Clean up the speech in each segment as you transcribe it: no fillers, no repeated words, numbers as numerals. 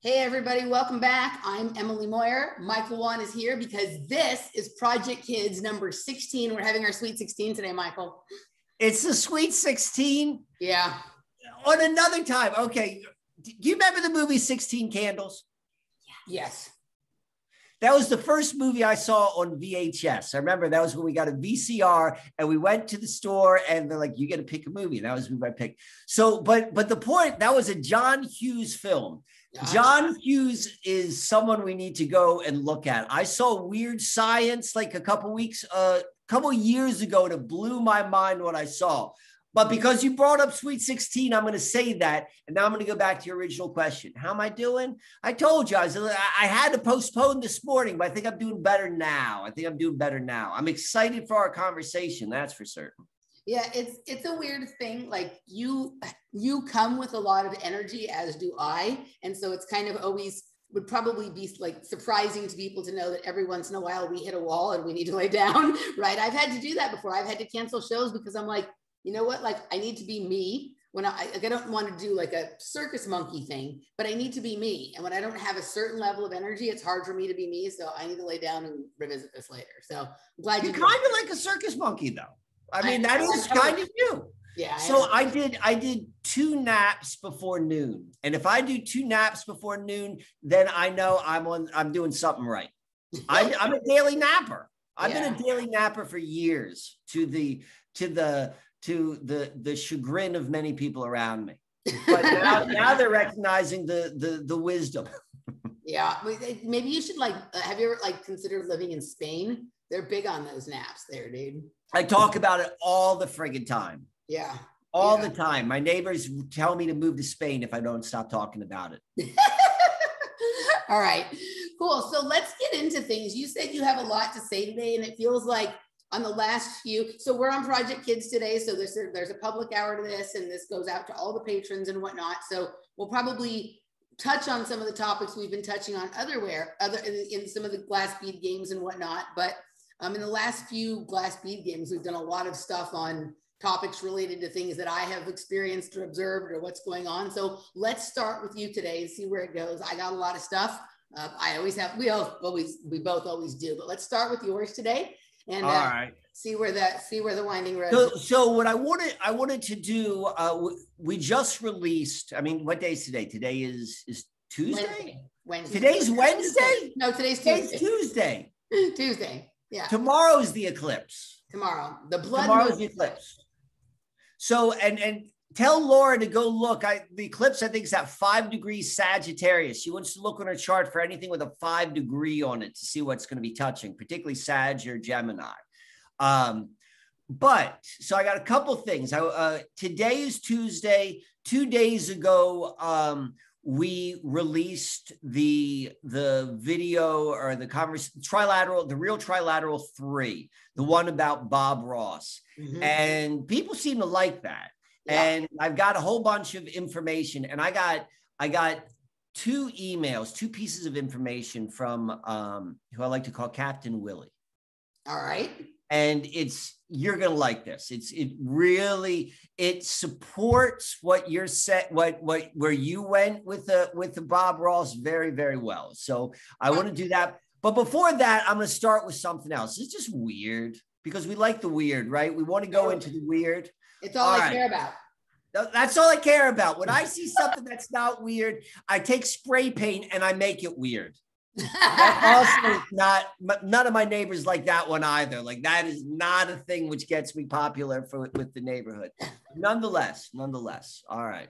Hey everybody, welcome back. I'm Emily Moyer. Michael Wan is here because this is Project Kids number 16. We're having our Sweet 16 today, Michael. It's the Sweet 16? Yeah. On another time. Okay. Do you remember the movie 16 Candles? Yes. That was the first movie I saw on VHS. I remember that was when we got a VCR and we went to the store and they're like, you got to pick a movie. And that was the movie I picked. So, but the point, that was a John Hughes film. Gosh. John Hughes is someone we need to go and look at. I saw Weird Science like a couple years ago that blew my mind what I saw. But because you brought up Sweet 16, I'm going to say that. And now I'm going to go back to your original question. How am I doing? I told you, I had to postpone this morning, but I think I'm doing better now. I'm excited for our conversation. That's for certain. Yeah, it's a weird thing. Like you come with a lot of energy, as do I. And so it's kind of always would probably be like surprising to people to know that every once in a while we hit a wall and we need to lay down, right? I've had to do that before. I've had to cancel shows because I'm like, you know what? Like I need to be me when I don't want to do like a circus monkey thing, but I need to be me. And when I don't have a certain level of energy, it's hard for me to be me. So I need to lay down and revisit this later. So I'm glad you're kind of like a circus monkey though. I mean, that is kind of you. Yeah. So I did 2 naps before noon. And if I do 2 naps before noon, then I know I'm doing something right. I'm a daily napper. I've been a daily napper for years to the chagrin of many people around me. But now they're recognizing the wisdom. Yeah. Maybe you should have you ever considered living in Spain? They're big on those naps there, dude. I talk about it all the friggin' time. Yeah. All the time. My neighbors tell me to move to Spain if I don't stop talking about it. All right, cool. So let's get into things. You said you have a lot to say today, and it feels like on the last few, so we're on Project Kids today. So there's a public hour to this, and this goes out to all the patrons and whatnot. So we'll probably touch on some of the topics we've been touching on in some of the glass bead games and whatnot. But in the last few glass bead games, we've done a lot of stuff on topics related to things that I have experienced or observed or what's going on. So let's start with you today and see where it goes. I got a lot of stuff. I always have, we both always do, but let's start with yours today and all right. see where the winding road. So what I wanted to do, we just released, I mean, what day is today? Today is Tuesday? Wednesday. Today's Wednesday? No, today's Tuesday. Tuesday. Tuesday. Yeah. Tomorrow's the eclipse. Tomorrow's the eclipse. So, and tell Laura to go look. The eclipse, I think, is at 5 degrees Sagittarius. She wants to look on her chart for anything with a 5 degree on it to see what's going to be touching, particularly Sag or Gemini. But so I got a couple things. Today is Tuesday. 2 days ago, we released the video or the trilateral, the real trilateral 3, the one about Bob Ross. Mm-hmm. And people seem to like that. Yeah. And I've got a whole bunch of information, and I got 2 emails, 2 pieces of information from who I like to call Captain Willie. All right. And you're going to like this. It supports what you're set, where you went with the Bob Ross very, very well. So I want to do that. But before that, I'm going to start with something else. It's just weird because we like the weird, right? We want to go into the weird. It's all I care about. That's all I care about. When I see something that's not weird, I take spray paint and I make it weird. Also, none of my neighbors like that one either. Like that is not a thing which gets me popular with the neighborhood. Nonetheless. All right.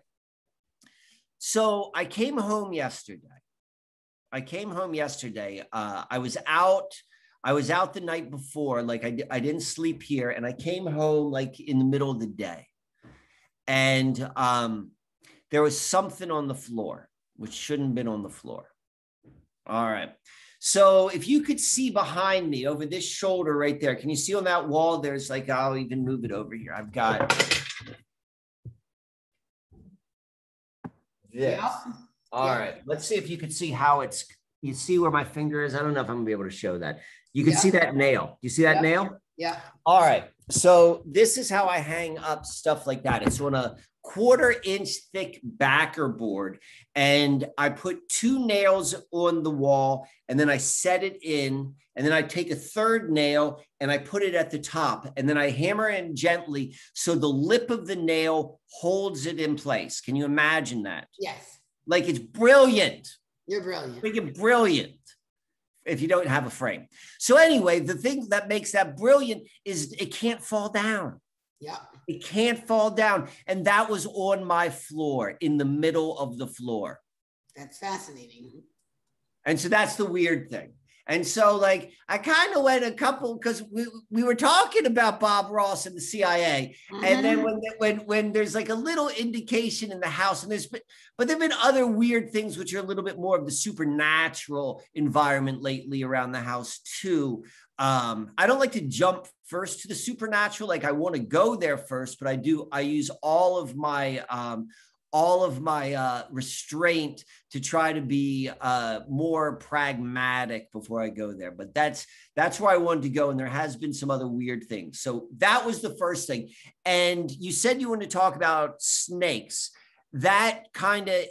So I came home yesterday. I was out the night before. Like I didn't sleep here, and I came home like in the middle of the day, and there was something on the floor which shouldn't have been on the floor. All right. So if you could see behind me over this shoulder right there, can you see on that wall? There's I'll even move it over here. I've got this. Yeah. All right. Let's see if you can see how you see where my finger is. I don't know if I'm gonna be able to show that. You can see that nail. You see that nail? Yeah. All right. So this is how I hang up stuff like that. It's on a 1/4-inch thick backer board, and I put 2 nails on the wall, and then I set it in, and then I take a 3rd nail and I put it at the top, and then I hammer in gently so the lip of the nail holds it in place. Can you imagine that? Yes. Like, it's brilliant. You're brilliant. Make it brilliant if you don't have a frame. So anyway, the thing that makes that brilliant is it can't fall down. Yeah. It can't fall down. And that was on my floor, in the middle of the floor. That's fascinating. And so that's the weird thing. And so, like, I kind of went a couple, because we were talking about Bob Ross and the CIA. Mm-hmm. And then when there's like a little indication in the house, and but there've been other weird things which are a little bit more of the supernatural environment lately around the house too. I don't like to jump first to the supernatural. Like, I want to go there first, but I use all of my restraint to try to be more pragmatic before I go there. But that's where I wanted to go. And there has been some other weird things. So that was the first thing. And you said you wanted to talk about snakes. That kind of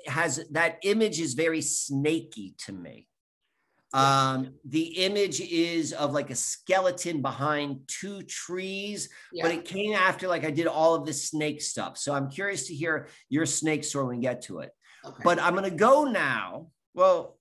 that image is very snaky to me. The image is of like a skeleton behind 2 trees, but it came after like I did all of this snake stuff. So I'm curious to hear your snake story when we get to it. Okay. But I'm going to go now. Well,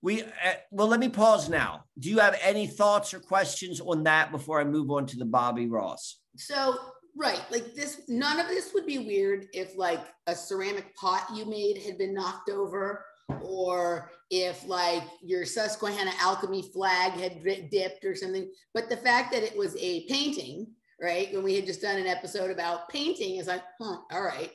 let me pause now. Do you have any thoughts or questions on that before I move on to the Bobby Ross? So, right. Like this, none of this would be weird if like a ceramic pot you made had been knocked over, or if like your Susquehanna alchemy flag had dipped or something. But the fact that it was a painting, right? When we had just done an episode about painting, is like, all right.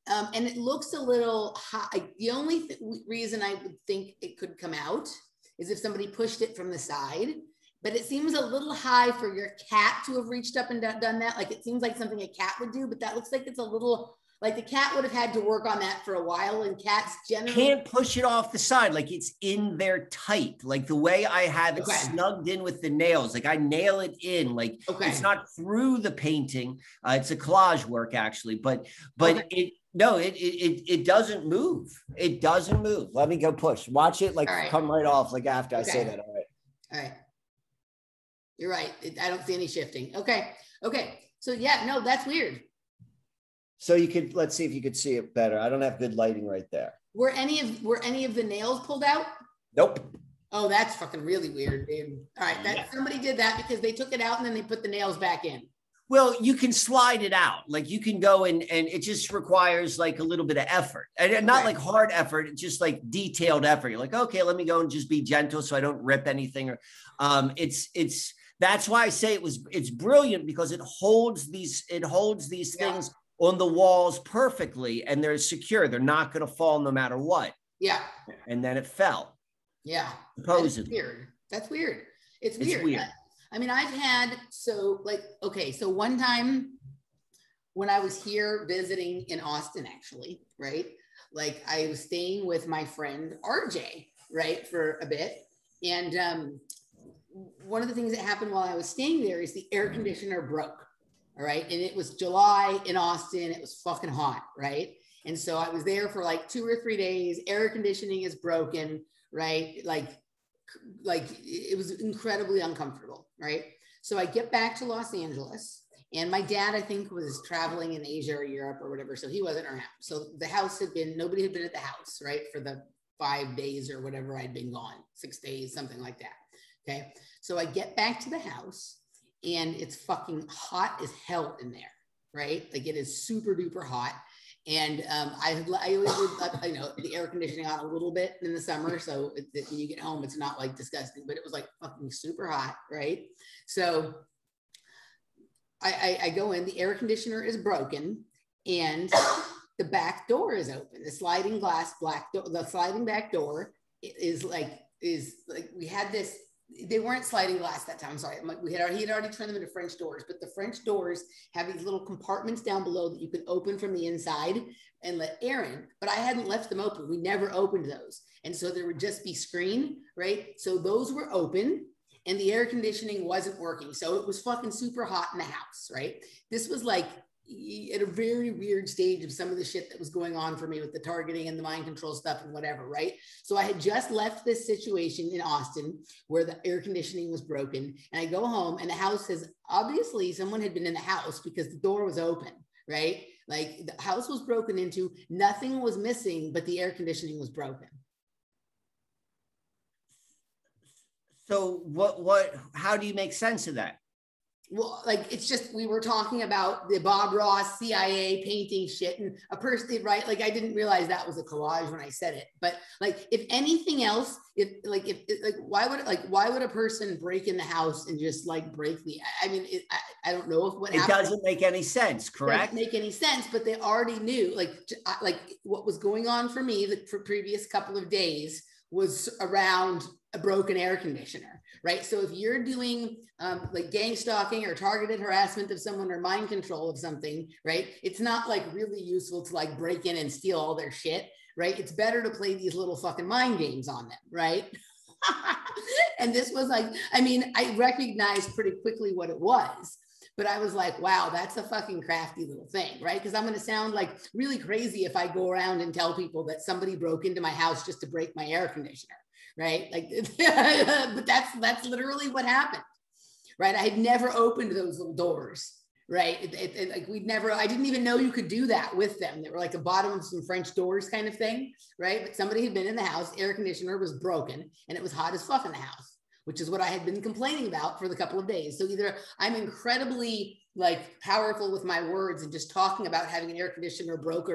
And it looks a little high. The only reason I would think it could come out is if somebody pushed it from the side. But it seems a little high for your cat to have reached up and done that. Like, it seems like something a cat would do, but that looks like it's a little, like the cat would have had to work on that for a while, and cats generally can't push it off the side. Like, it's in there tight. Like the way I have it snugged in with the nails, like I nail it in, like it's not through the painting. It's a collage work actually, but it doesn't move. It doesn't move. Let me go push. Watch it come right off like after I say that. All right. You're right. I don't see any shifting. Okay. So yeah, no, that's weird. So let's see if you could see it better. I don't have good lighting right there. Were any of the nails pulled out? Nope. Oh, that's fucking really weird, dude. All right. Somebody did that because they took it out and then they put the nails back in. Well, you can slide it out. Like you can go and it just requires like a little bit of effort, and not like hard effort. It's just like detailed effort. You're like, okay, let me go and just be gentle so I don't rip anything. Or that's why I say it's brilliant, because it holds these things on the walls perfectly, and they're secure. They're not going to fall no matter what. Yeah. And then it fell. Yeah. Supposedly. That's weird. It's weird. I mean, I've had, so one time when I was here visiting in Austin, actually, right? Like I was staying with my friend RJ, right, for a bit. And one of the things that happened while I was staying there is the air conditioner broke. All right. And it was July in Austin. It was fucking hot. Right. And so I was there for like 2 or 3 days. Air conditioning is broken. Right. Like it was incredibly uncomfortable. Right. So I get back to Los Angeles, and my dad, I think, was traveling in Asia or Europe or whatever. So he wasn't around. So nobody had been at the house, right, for the 5 days or whatever I'd been gone, 6 days, something like that. Okay. So I get back to the house, and it's fucking hot as hell in there, right? Like it is super duper hot. And I always would, the air conditioning on a little bit in the summer. So when you get home, it's not like disgusting, but it was like fucking super hot, right? So I go in, the air conditioner is broken, and the back door is open. The sliding glass the sliding back door is like we had this. They weren't sliding glass that time. I'm sorry. He had already turned them into French doors, but the French doors have these little compartments down below that you can open from the inside and let air in, but I hadn't left them open. We never opened those. And so there would just be screen, right? So those were open. and the air conditioning wasn't working. So it was fucking super hot in the house, right? This was like at a very weird stage of some of the shit that was going on for me with the targeting and the mind control stuff and whatever, right? So I had just left this situation in Austin where the air conditioning was broken, and I go home and the house has, obviously someone had been in the house because the door was open, right? Like the house was broken into, nothing was missing, but the air conditioning was broken. So how do you make sense of that? Well, like, it's just, we were talking about the Bob Ross CIA painting shit, and a person, right? Like, I didn't realize that was a collage when I said it, but like, if anything else, why would a person break in the house and just like break the, I mean, I don't know what happened. It doesn't make any sense, correct? It doesn't make any sense, but they already knew, like what was going on for me for previous couple of days was around a broken air conditioner, right? So if you're doing like gang stalking or targeted harassment of someone or mind control of something, right? It's not like really useful to like break in and steal all their shit, right? It's better to play these little fucking mind games on them, right? And this was like, I mean, I recognized pretty quickly what it was, but I was like, wow, that's a fucking crafty little thing, right? Because I'm going to sound like really crazy if I go around and tell people that somebody broke into my house just to break my air conditioner, right? Like, but that's literally what happened, right? I had never opened those little doors, right? Like I didn't even know you could do that with them. They were like the bottom of some French doors kind of thing, right? But somebody had been in the house, air conditioner was broken, and it was hot as fuck in the house, which is what I had been complaining about for the couple of days. So either I'm incredibly like powerful with my words and just talking about having an air conditioner broke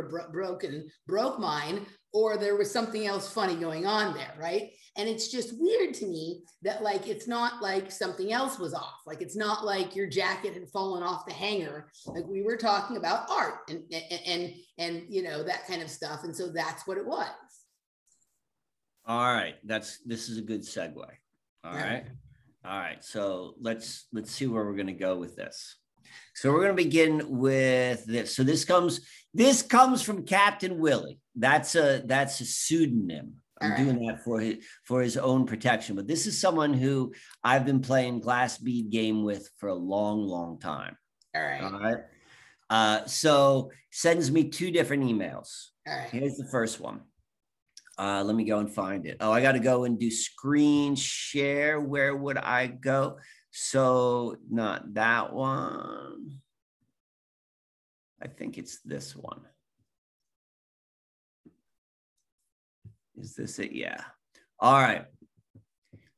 mine, or there was something else funny going on there, right? And it's just weird to me that like, it's not like something else was off. Like, it's not like your jacket had fallen off the hanger. Like, we were talking about art and you know, that kind of stuff. And so that's what it was. All right. This is a good segue. All right. So let's see where we're going to go with this. So we're going to begin with this. So this comes from Captain Willie. That's a pseudonym. I'm doing that for his own protection. But this is someone who I've been playing glass bead game with for a long, long time. All right. All right. So sends me 2 different emails. All right. Here's the first one. Let me go and find it. Oh, I got to go and do screen share. Where would I go? So not that one. I think it's this one. Is this it? Yeah. All right.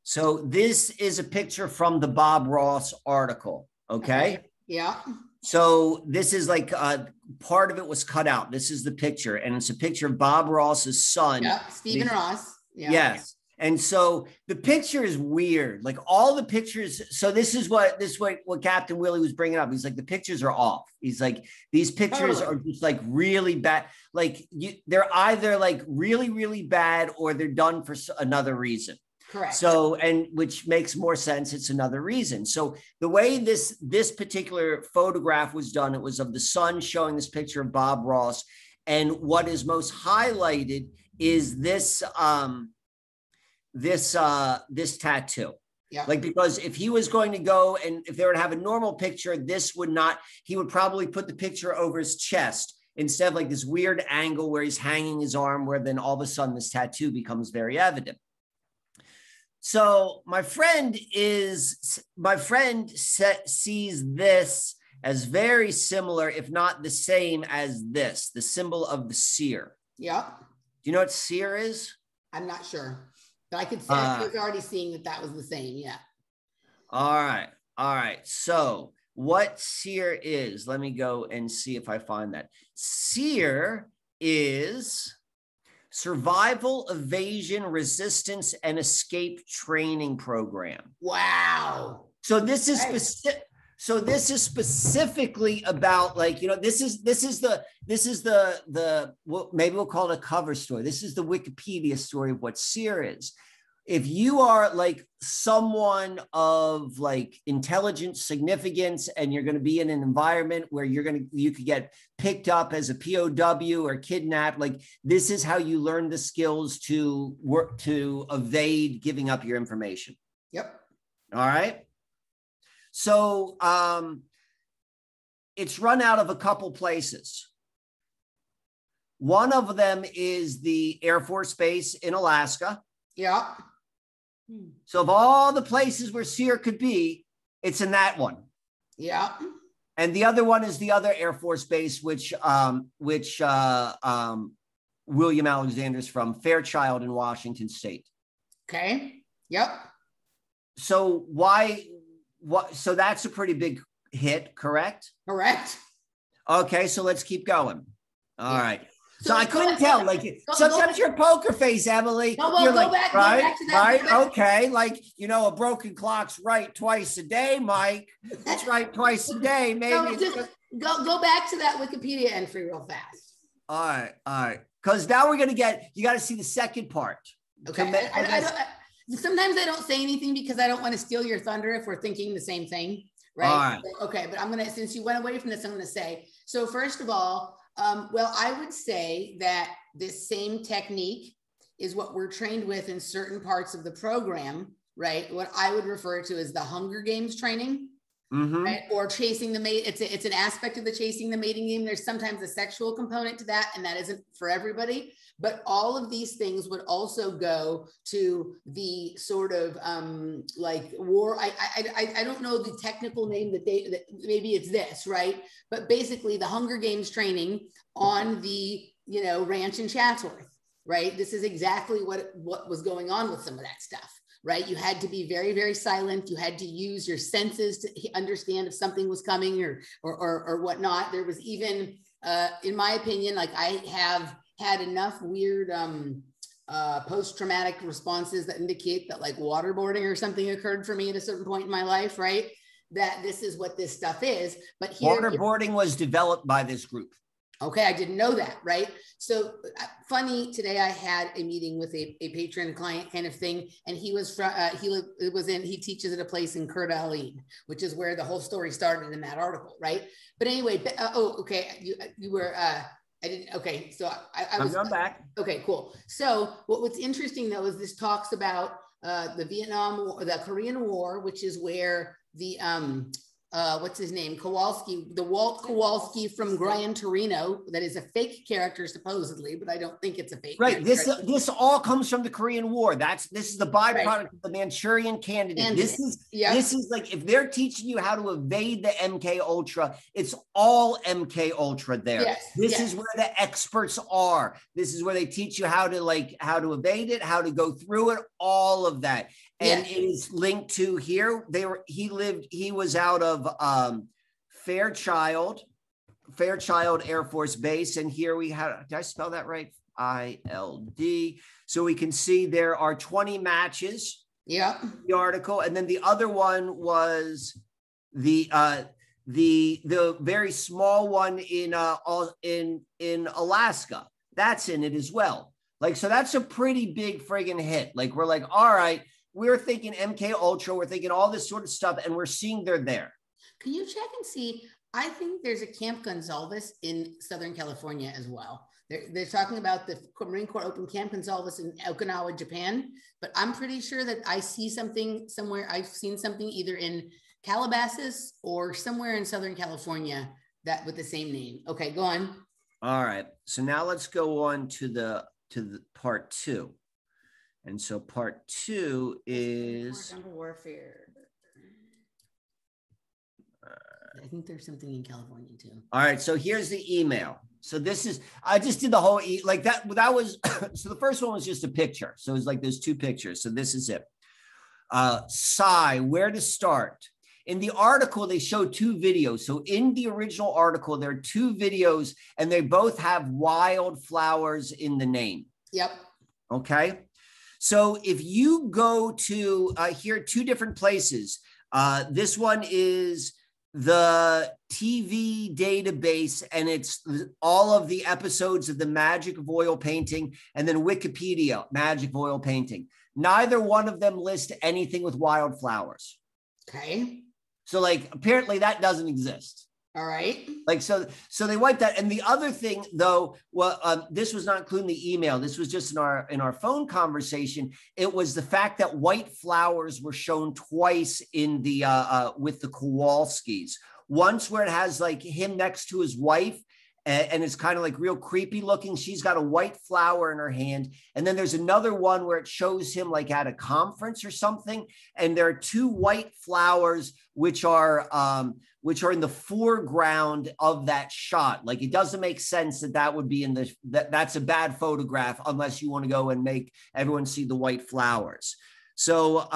So this is a picture from the Bob Ross article. Okay. Yeah. So this is like part of it was cut out. This is the picture, and it's a picture of Bob Ross's son. Yeah, Stephen Ross. Yeah. Yes. And so the picture is weird. Like all the pictures. So this is what Captain Willie was bringing up. He's like, the pictures are off. He's like, these pictures are just like really bad. Like they're either like really, really bad or they're done for another reason. Correct. So, and which makes more sense. It's another reason. So the way this particular photograph was done, it was of the son showing this picture of Bob Ross. And what is most highlighted is this tattoo. Yeah. Like, because if he was going to go and if they were to have a normal picture, he would probably put the picture over his chest instead of like this weird angle where he's hanging his arm, where then all of a sudden this tattoo becomes very evident. So my friend sees this as very similar, if not the same as this, the symbol of the SERE. Yeah. Do you know what SERE is? I'm not sure, but I could say I was already seeing that was the same. Yeah. All right. So what SERE is, let me go and see if I find that. SERE is Survival, Evasion, Resistance, and Escape Training Program. Wow. So this is specific. So this is specifically about, like, you know, this is the maybe we'll call it a cover story. This is the Wikipedia story of what SERE is. If you are like someone of like intelligent significance and you're going to be in an environment where you could get picked up as a POW or kidnapped, like this is how you learn the skills to work to evade giving up your information. Yep. All right. So it's run out of a couple places. One of them is the Air Force Base in Alaska. Yeah. So of all the places where SERE could be, it's in that one. Yeah. And the other one is the other Air Force Base, which William Alexander's from, Fairchild in Washington State. Okay. Yep. So so that's a pretty big hit, correct? Correct. Okay, so let's keep going. All right. So I couldn't tell. Like sometimes your poker face, Emily. No, well, you're go like, back, right, go back to that. right, okay. Like, you know, a broken clock's right twice a day, Mike. It's right twice a day. Maybe. No, just go back to that Wikipedia entry real fast. All right. Because now we're gonna you got to see the second part. Okay. Sometimes I don't say anything because I don't want to steal your thunder if we're thinking the same thing, right? All right. Okay, but I'm gonna, since you went away from this, I'm gonna say. So first of all. Well, I would say that this same technique is what we're trained with in certain parts of the program, right? What I would refer to as the Hunger Games training, right? Or chasing the mate. It's an aspect of the chasing the mating game. There's sometimes a sexual component to that, and that isn't for everybody. But all of these things would also go to the sort of like war. I don't know the technical name that maybe it's this, right? But basically the Hunger Games training on the, ranch in Chatsworth, right? This is exactly what was going on with some of that stuff, right? You had to be very, very silent. You had to use your senses to understand if something was coming or whatnot. There was even, in my opinion, like I have had enough weird post-traumatic responses that indicate that like waterboarding or something occurred for me at a certain point in my life, right? That this is what this stuff is. But here, waterboarding was developed by this group. Okay, I didn't know that, right? So funny, today I had a meeting with a patron client kind of thing, and he was from, he teaches at a place in Coeur d'Alene, which is where the whole story started in that article, right? But anyway, okay, you were, I didn't, okay, so I was- I'm back. Okay, cool. So what's interesting though, is this talks about the Vietnam War, the Korean War, which is where the, what's his name? Kowalski, the Walt Kowalski from Gran Torino, that is a fake character supposedly, but I don't think it's a fake. Right. This all comes from the Korean War. This is the byproduct Right. of the Manchurian Candidate. This is like, if they're teaching you how to evade the MK Ultra, it's all MK Ultra there. Yes, This is where the experts are. This is where they teach you how to evade it, how to go through it, all of that. And it is linked to here. He was out of Fairchild Air Force Base. And here we have, did I spell that right? ILD. So we can see there are 20 matches. Yeah. The article. And then the other one was the very small one in Alaska. That's in it as well. Like, so that's a pretty big friggin' hit. Like, we're like, all right, we're thinking MK Ultra, we're thinking all this sort of stuff, and we're seeing they're there. Can you check and see? I think there's a Camp Gonzalez in Southern California as well. They're talking about the Marine Corps opened Camp Gonzalez in Okinawa, Japan, but I'm pretty sure that I see something somewhere. I've seen something either in Calabasas or somewhere in Southern California that with the same name. Okay, go on. All right. So now let's go on to the part two. And so part two is jungle warfare. I think there's something in California too. All right. So here's the email. So this is, I just did the whole, like that was, so the first one was just a picture. So it was like there's two pictures. So this is it. Where to start? In the article, they show two videos. So in the original article, there are two videos and they both have wildflowers in the name. Yep. Okay. So if you go to here, two different places, this one is the TV database, and it's all of the episodes of the Magic of Oil Painting, and then Wikipedia, Magic of Oil Painting. Neither one of them list anything with wildflowers. Okay. So like, apparently that doesn't exist. All right. Like, so they wiped that. And the other thing though, well, this was not including the email. This was just in our phone conversation. It was the fact that white flowers were shown twice in the, with the Kowalskis. Once where it has like him next to his wife, and it's kind of like real creepy looking. She's got a white flower in her hand. And then there's another one where it shows him like at a conference or something. And there are two white flowers, which are in the foreground of that shot. Like, it doesn't make sense that would be in the, that's a bad photograph unless you want to go and make everyone see the white flowers. So,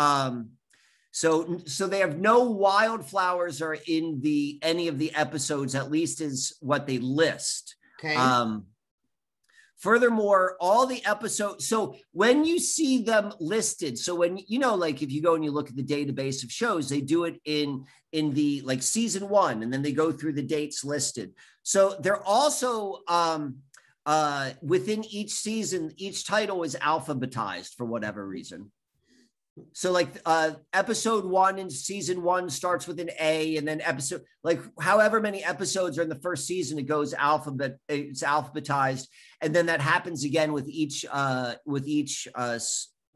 so they have no wildflowers are in any of the episodes, at least is what they list. Okay. Furthermore, all the episodes, so when you see them listed, so when, you know, like if you go and you look at the database of shows, they do it in the like season 1, and then they go through the dates listed. So they're also within each season, each title is alphabetized for whatever reason. So like episode 1 in season 1 starts with an A, and then episode, like however many episodes are in the first season, it goes it's alphabetized. And then that happens again with each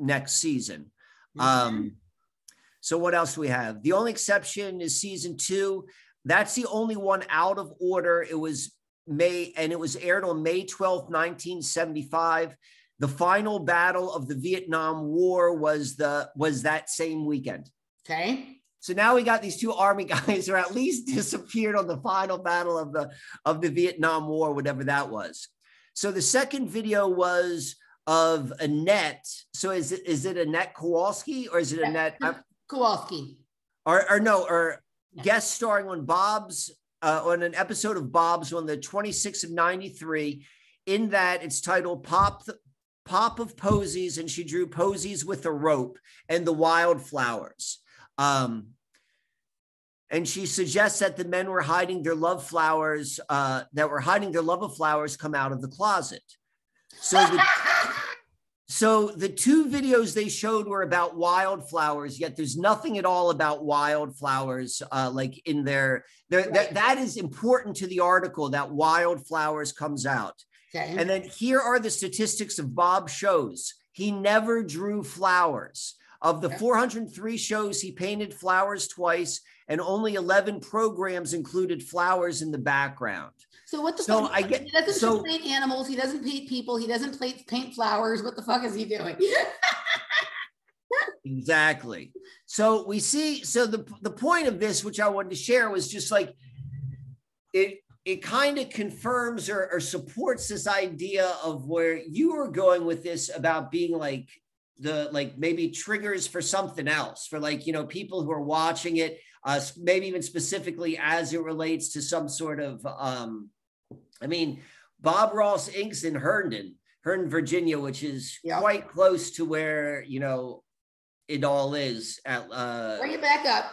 next season. Mm-hmm. So what else do we have? The only exception is season 2. That's the only one out of order. It was it was aired on May 12th, 1975. The final battle of the Vietnam War was that same weekend. Okay. So now we got these two Army guys who at least disappeared on the final battle of the Vietnam War, whatever that was. So the second video was of Annette. So is it Annette Kowalski, or is it Annette Kowalski? Or guest starring on on an episode of Bob's on the 26th of 93. In that, it's titled Pop of Posies, and she drew posies with a rope and the wildflowers. And she suggests that the men were hiding their love flowers, come out of the closet. So the two videos they showed were about wildflowers, yet there's nothing at all about wildflowers like in there. Right. That is important to the article, that wildflowers comes out. Okay. And then here are the statistics of Bob's shows. He never drew flowers. Of the 403 shows, he painted flowers twice, and only 11 programs included flowers in the background. So what the fuck? He doesn't paint animals. He doesn't paint people. He doesn't paint flowers. What the fuck is he doing? Exactly. So we see, so the point of this, which I wanted to share, was just like, it kind of confirms or supports this idea of where you are going with this about being like maybe triggers for something else, for like, you know, people who are watching it, maybe even specifically as it relates to some sort of, I mean, Bob Ross Inc.'s in Herndon, Virginia, which is quite close to where, you know, it all is at. Bring it back up.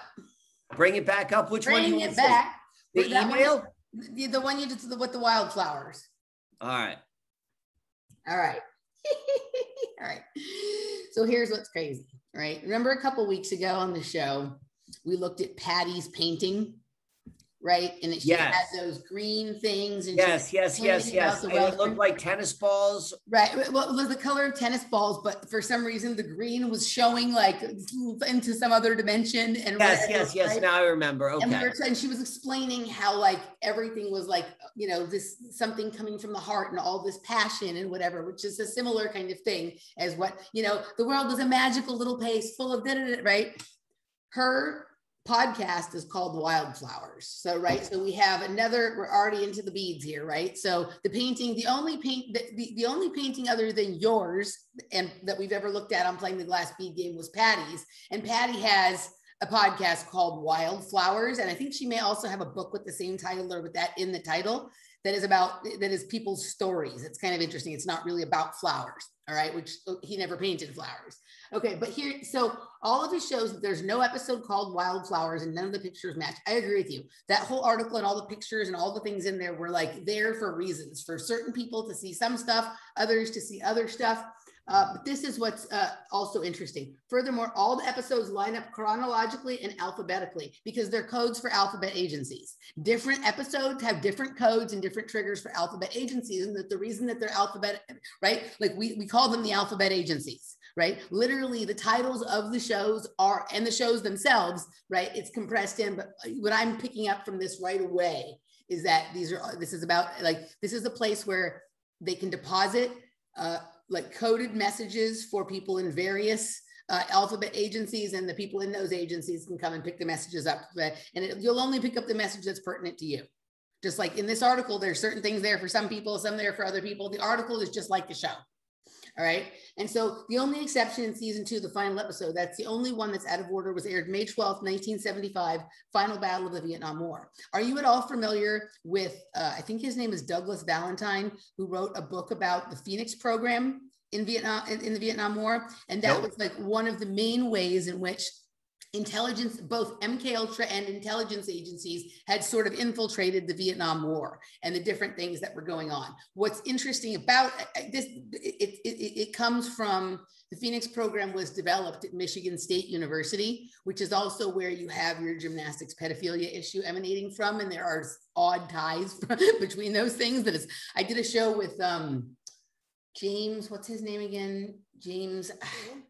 Bring it back up. Which one? Bring it back. The email? The one you did with the wildflowers. All right. All right. All right. So here's what's crazy, right? Remember a couple weeks ago on the show, we looked at Patty's painting, right? And she had those green things. And yes. And it looked like tennis balls. Right. Well, it was the color of tennis balls, but for some reason the green was showing like into some other dimension. And yes. Right? Now I remember. Okay. And she was explaining how like everything was like, you know, this something coming from the heart and all this passion and whatever, which is a similar kind of thing as what, you know, the world is a magical little place full of right? Her podcast is called Wildflowers. So, right. So we have we're already into the beads here, right? So the painting, the only painting other than yours and that we've ever looked at on Playing the Glass Bead Game was Patty's. And Patty has a podcast called Wildflowers. And I think she may also have a book with the same title or with that in the title that is people's stories. It's kind of interesting. It's not really about flowers. All right. Which he never painted flowers. Okay. But here, so all of his shows, there's no episode called Wildflowers and none of the pictures match. I agree with you. That whole article and all the pictures and all the things in there were like there for reasons, for certain people to see some stuff, others to see other stuff. But this is what's also interesting. Furthermore, all the episodes line up chronologically and alphabetically because they're codes for alphabet agencies. Different episodes have different codes and different triggers for alphabet agencies. And that the reason that they're alphabet, right? Like we call them the alphabet agencies, right? Literally the titles of the shows are, and the shows themselves, right? It's compressed in, but what I'm picking up from this right away is that this is about, like, this is a place where they can deposit like coded messages for people in various alphabet agencies, and the people in those agencies can come and pick the messages up. And you'll only pick up the message that's pertinent to you. Just like in this article, there's certain things there for some people, some there for other people. The article is just like the show. All right. And so the only exception in season 2, the final episode, that's the only one that's out of order, was aired May 12th, 1975, Final Battle of the Vietnam War. Are you at all familiar with, I think his name is Douglas Valentine, who wrote a book about the Phoenix program in Vietnam, in the Vietnam War? And that was like one of the main ways in which intelligence, both MK Ultra and intelligence agencies had sort of infiltrated the Vietnam War and the different things that were going on. What's interesting about this, it comes from, the Phoenix program was developed at Michigan State University, which is also where you have your gymnastics pedophilia issue emanating from. And there are odd ties between those things. But I did a show with James, what's his name again? James,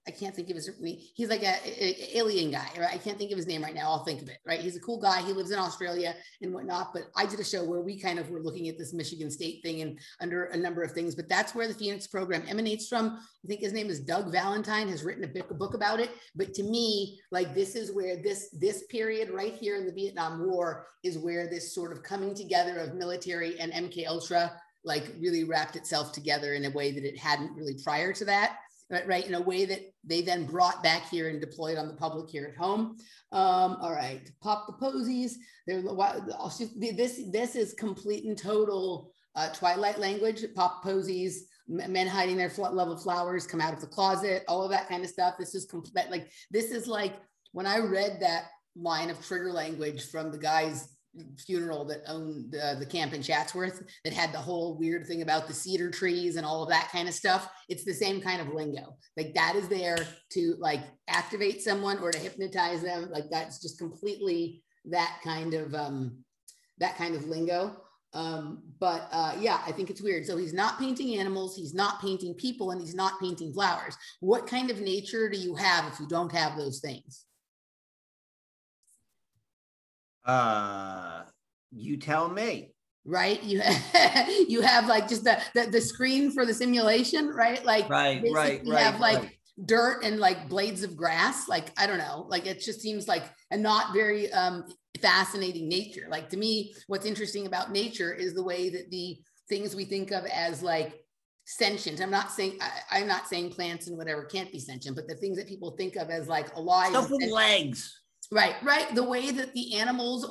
I can't think of his, he's like a alien guy, right? I can't think of his name right now. I'll think of it, right? He's a cool guy. He lives in Australia and whatnot, but I did a show where we kind of were looking at this Michigan State thing and under a number of things, but that's where the Phoenix program emanates from. I think his name is Doug Valentine, has written a book about it. But to me, like, this is where this period right here in the Vietnam War is where this sort of coming together of military and MK Ultra like really wrapped itself together in a way that it hadn't really prior to that. Right, in a way that they then brought back here and deployed on the public here at home. All right, pop the posies. This is complete and total Twilight language. Pop posies, men hiding their love of flowers, come out of the closet, all of that kind of stuff. This is complete. Like, this is like when I read that line of trigger language from the guy's funeral that owned the camp in Chatsworth, that had the whole weird thing about the cedar trees and all of that kind of stuff. It's the same kind of lingo. Like, that is there to like activate someone or to hypnotize them. Like, that's just completely that kind of lingo. Yeah, I think it's weird. So he's not painting animals, he's not painting people, and he's not painting flowers. What kind of nature do you have if you don't have those things? You tell me. Right, you have like just the screen for the simulation, right? Like, right. You have like dirt and like blades of grass. Like, I don't know, like it just seems like a not very fascinating nature. Like, to me, what's interesting about nature is the way that the things we think of as like sentient. I'm not saying plants and whatever can't be sentient, but the things that people think of as like alive, stuff with legs. Right. The way that the animals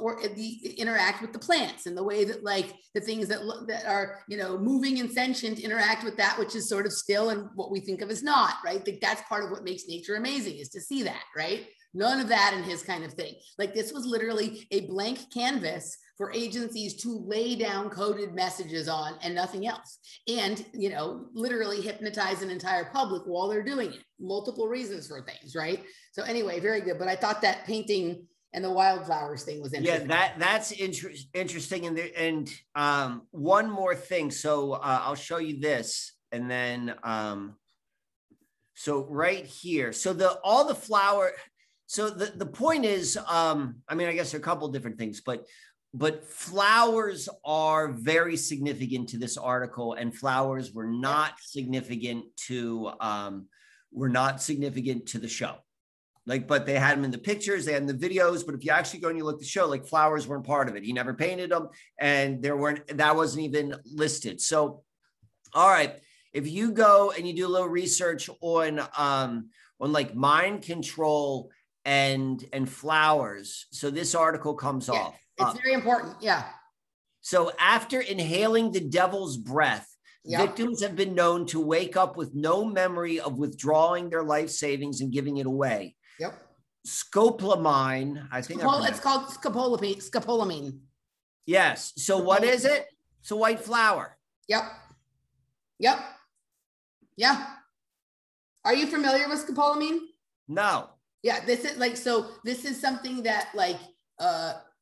interact with the plants, and the way that like the things that are, you know, moving and sentient interact with that which is sort of still and what we think of as not, right? Like, that's part of what makes nature amazing, is to see that, right? None of that in his kind of thing. Like, this was literally a blank canvas for agencies to lay down coded messages on and nothing else. And, you know, literally hypnotize an entire public while they're doing it. Multiple reasons for things, right? So anyway, very good. But I thought that painting and the wildflowers thing was interesting. Yeah, that's interesting. And one more thing. So I'll show you this. And then, so right here, so all the flower, so the point is, I mean, I guess there are a couple of different things, but flowers are very significant to this article, and flowers were not significant to the show. Like, but they had them in the pictures, they had them in the videos, but if you actually go and you look at the show, like, flowers weren't part of it. He never painted them, and that wasn't even listed. So, all right, if you go and you do a little research on like mind control and flowers, so this article comes off. It's very important. Yeah. So after inhaling the devil's breath, victims have been known to wake up with no memory of withdrawing their life savings and giving it away. Yep. Scopolamine, I think it's called scopolamine. Yes. So what is it? It's a white flower. Yep. Yeah. Are you familiar with scopolamine? No. Yeah, this is like, so this is something that like,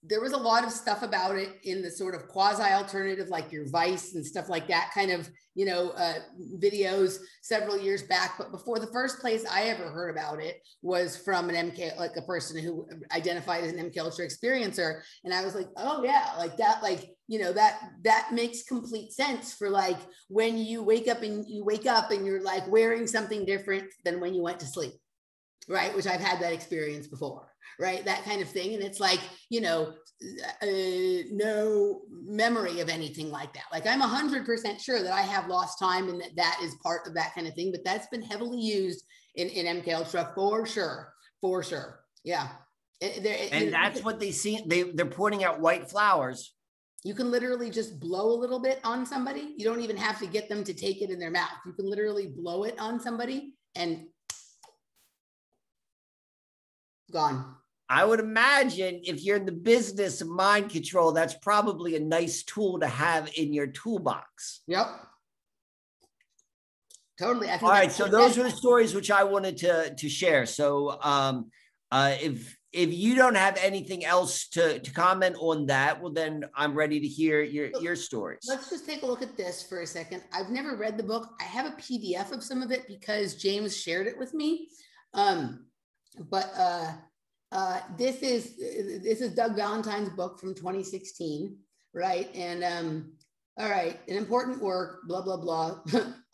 there was a lot of stuff about it in the sort of quasi-alternative, like your Vice and stuff like that kind of, videos several years back. But before, the first place I ever heard about it was from an MK, like a person who identified as an MK Ultra experiencer. And I was like, oh yeah, like that, like, that makes complete sense for like when you wake up and you're like wearing something different than when you went to sleep. Right. Which I've had that experience before. Right. That kind of thing. And it's like, no memory of anything like that. Like I'm 100% sure that I have lost time and that is part of that kind of thing, but that's been heavily used in MK Ultra for sure. For sure. Yeah. And that's what they see. They're pointing out white flowers. You can literally just blow a little bit on somebody. You don't even have to get them to take it in their mouth. You can literally blow it on somebody and gone. I would imagine if you're in the business of mind control, that's probably a nice tool to have in your toolbox. Yep. Totally. All right. So those are the stories which I wanted to share. So if you don't have anything else to comment on that, well, then I'm ready to hear your stories. Let's just take a look at this for a second. I've never read the book. I have a PDF of some of it because James shared it with me. This is Doug Valentine's book from 2016, right? And all right, an important work, blah, blah, blah,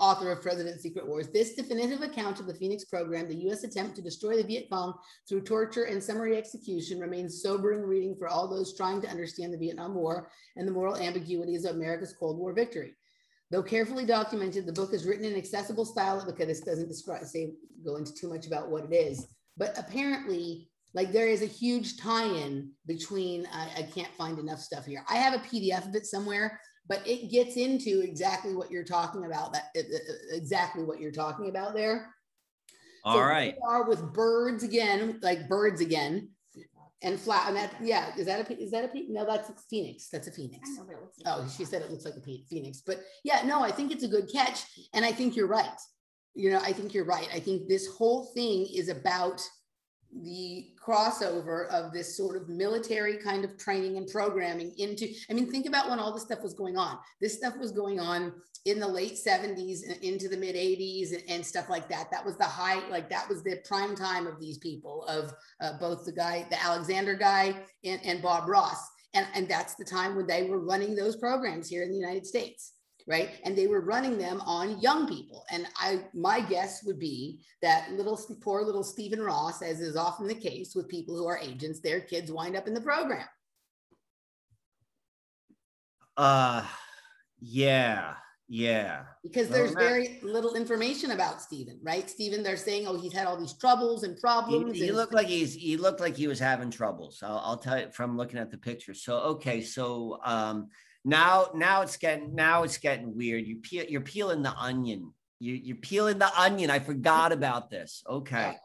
author of President's Secret Wars. This definitive account of the Phoenix program, the US attempt to destroy the Viet Cong through torture and summary execution, remains sobering reading for all those trying to understand the Vietnam War and the moral ambiguities of America's Cold War victory. Though carefully documented, the book is written in accessible style because this doesn't go into too much about what it is. But apparently, like there is a huge tie-in between, I can't find enough stuff here. I have a PDF of it somewhere, but it gets into exactly what you're talking about, exactly what you're talking about there. All right. We are with birds again, like birds again, and flat. And that, yeah, is that a no? That's a phoenix. That's a phoenix. I know, but it looks like she said it looks like a phoenix, but yeah, no, I think it's a good catch, and I think you're right. I think you're right. I think this whole thing is about the crossover of this sort of military kind of training and programming into, I mean, think about when all this stuff was going on. This stuff was going on in the late 70s and into the mid 80s and stuff like that. That was the high, like that was the prime time of these people, of both the Alexander guy and Bob Ross. And that's the time when they were running those programs here in the United States. Right. And they were running them on young people. And my guess would be that poor little Stephen Ross, as is often the case with people who are agents, their kids wind up in the program. Yeah. Because there's very little information about Stephen, right? Stephen, they're saying, oh, he's had all these troubles and problems. He looked like he was having troubles. I'll tell you from looking at the picture. So, okay. So, Now it's getting weird. You're peeling the onion. You're peeling the onion. I forgot about this. Okay.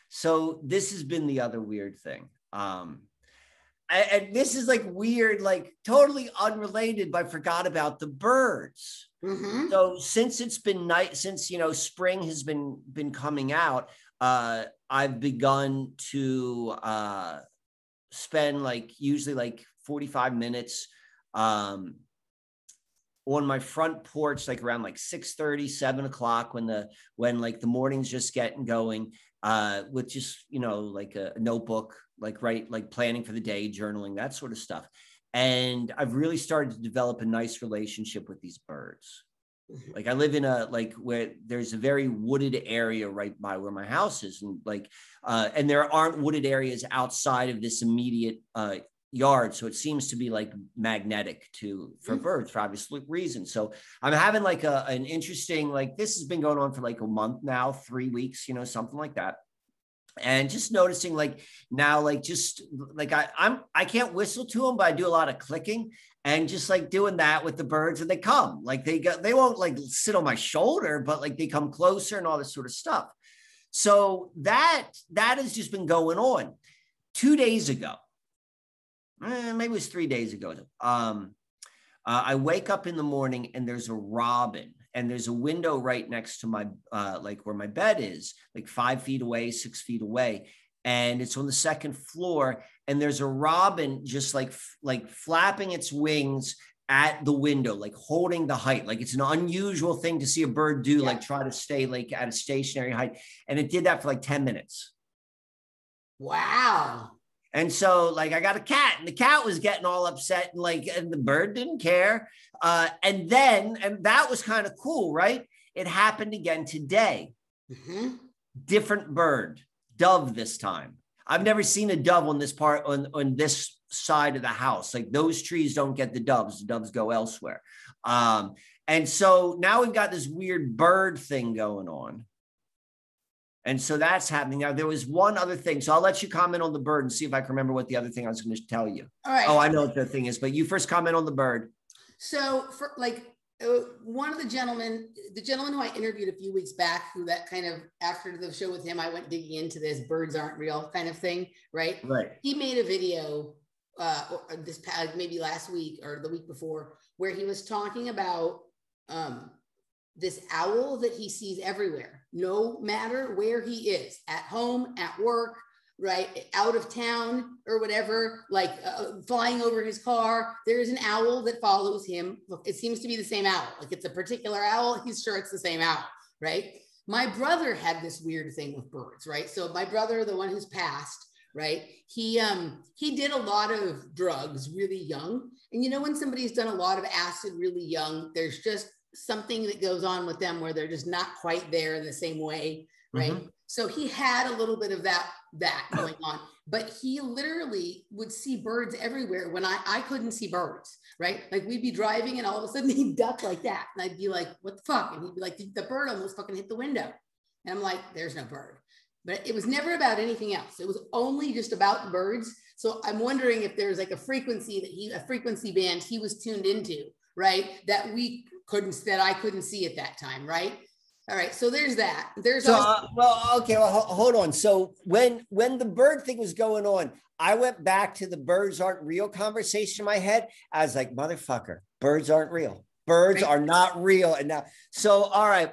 So this has been the other weird thing. And this is like weird, like totally unrelated, but I forgot about the birds. Mm-hmm. So since it's been since spring has been coming out, I've begun to spend usually 45 minutes on my front porch, like around 6:30, 7 o'clock, when the morning's just getting going, with just a notebook, planning for the day, journaling, that sort of stuff. And I've really started to develop a nice relationship with these birds. Like I live in where there's a very wooded area right by where my house is, and and there aren't wooded areas outside of this immediate yard, so it seems to be magnetic for birds for obvious reasons. So I'm having an interesting, this has been going on for a month now, 3 weeks, something like that. And just noticing now, I can't whistle to them, but I do a lot of clicking and just doing that with the birds, and they come, they won't sit on my shoulder, but they come closer and all this sort of stuff. So that has just been going on. 2 days ago, maybe it was 3 days ago. I wake up in the morning and there's a robin and there's a window right next to my, like where my bed is, like 5 feet away, 6 feet away. And it's on the second floor. And there's a robin just like flapping its wings at the window, like holding the height. Like it's an unusual thing to see a bird do, like try to stay like at a stationary height. And it did that for like 10 minutes. Wow. And so like I got a cat and the cat was getting all upset and like, and the bird didn't care. And that was kind of cool, right? It happened again today. Mm-hmm. Different bird, dove this time. I've never seen a dove on this part, on this side of the house. Like those trees don't get the doves go elsewhere. And so now we've got this weird bird thing going on. And so that's happening. Now there was one other thing. So I'll let you comment on the bird and see if I can remember what the other thing I was going to tell you. All right. Oh, I know what the thing is, but you first comment on the bird. So for like one of the gentleman who I interviewed a few weeks back, who that kind of, after the show with him, I went digging into this birds aren't real kind of thing, right? Right. He made a video this past, maybe last week or the week before, where he was talking about this owl that he sees everywhere, no matter where he is, at home, at work, right, out of town or whatever, like flying over his car. There's an owl that follows him. Look, it seems to be the same owl. Like it's a particular owl. He's sure it's the same owl, right? My brother had this weird thing with birds, right? So my brother, the one who's passed, right? He did a lot of drugs really young. And you know, when somebody's done a lot of acid really young, there's just something that goes on with them where they're just not quite there in the same way, right? Mm-hmm. So he had a little bit of that going on, but he literally would see birds everywhere when I couldn't see birds, right? Like we'd be driving and all of a sudden he'd duck like that. And I'd be like, what the fuck? And he'd be like, the bird almost fucking hit the window. And I'm like, there's no bird. But it was never about anything else. It was only just about birds. So I'm wondering if there's like a frequency band he was tuned into, right? That I couldn't see at that time, right? All right, so there's that. There's hold on. So when the bird thing was going on, I went back to the birds aren't real conversation in my head. I was like, motherfucker, birds aren't real. Birds are not real. And now, so all right,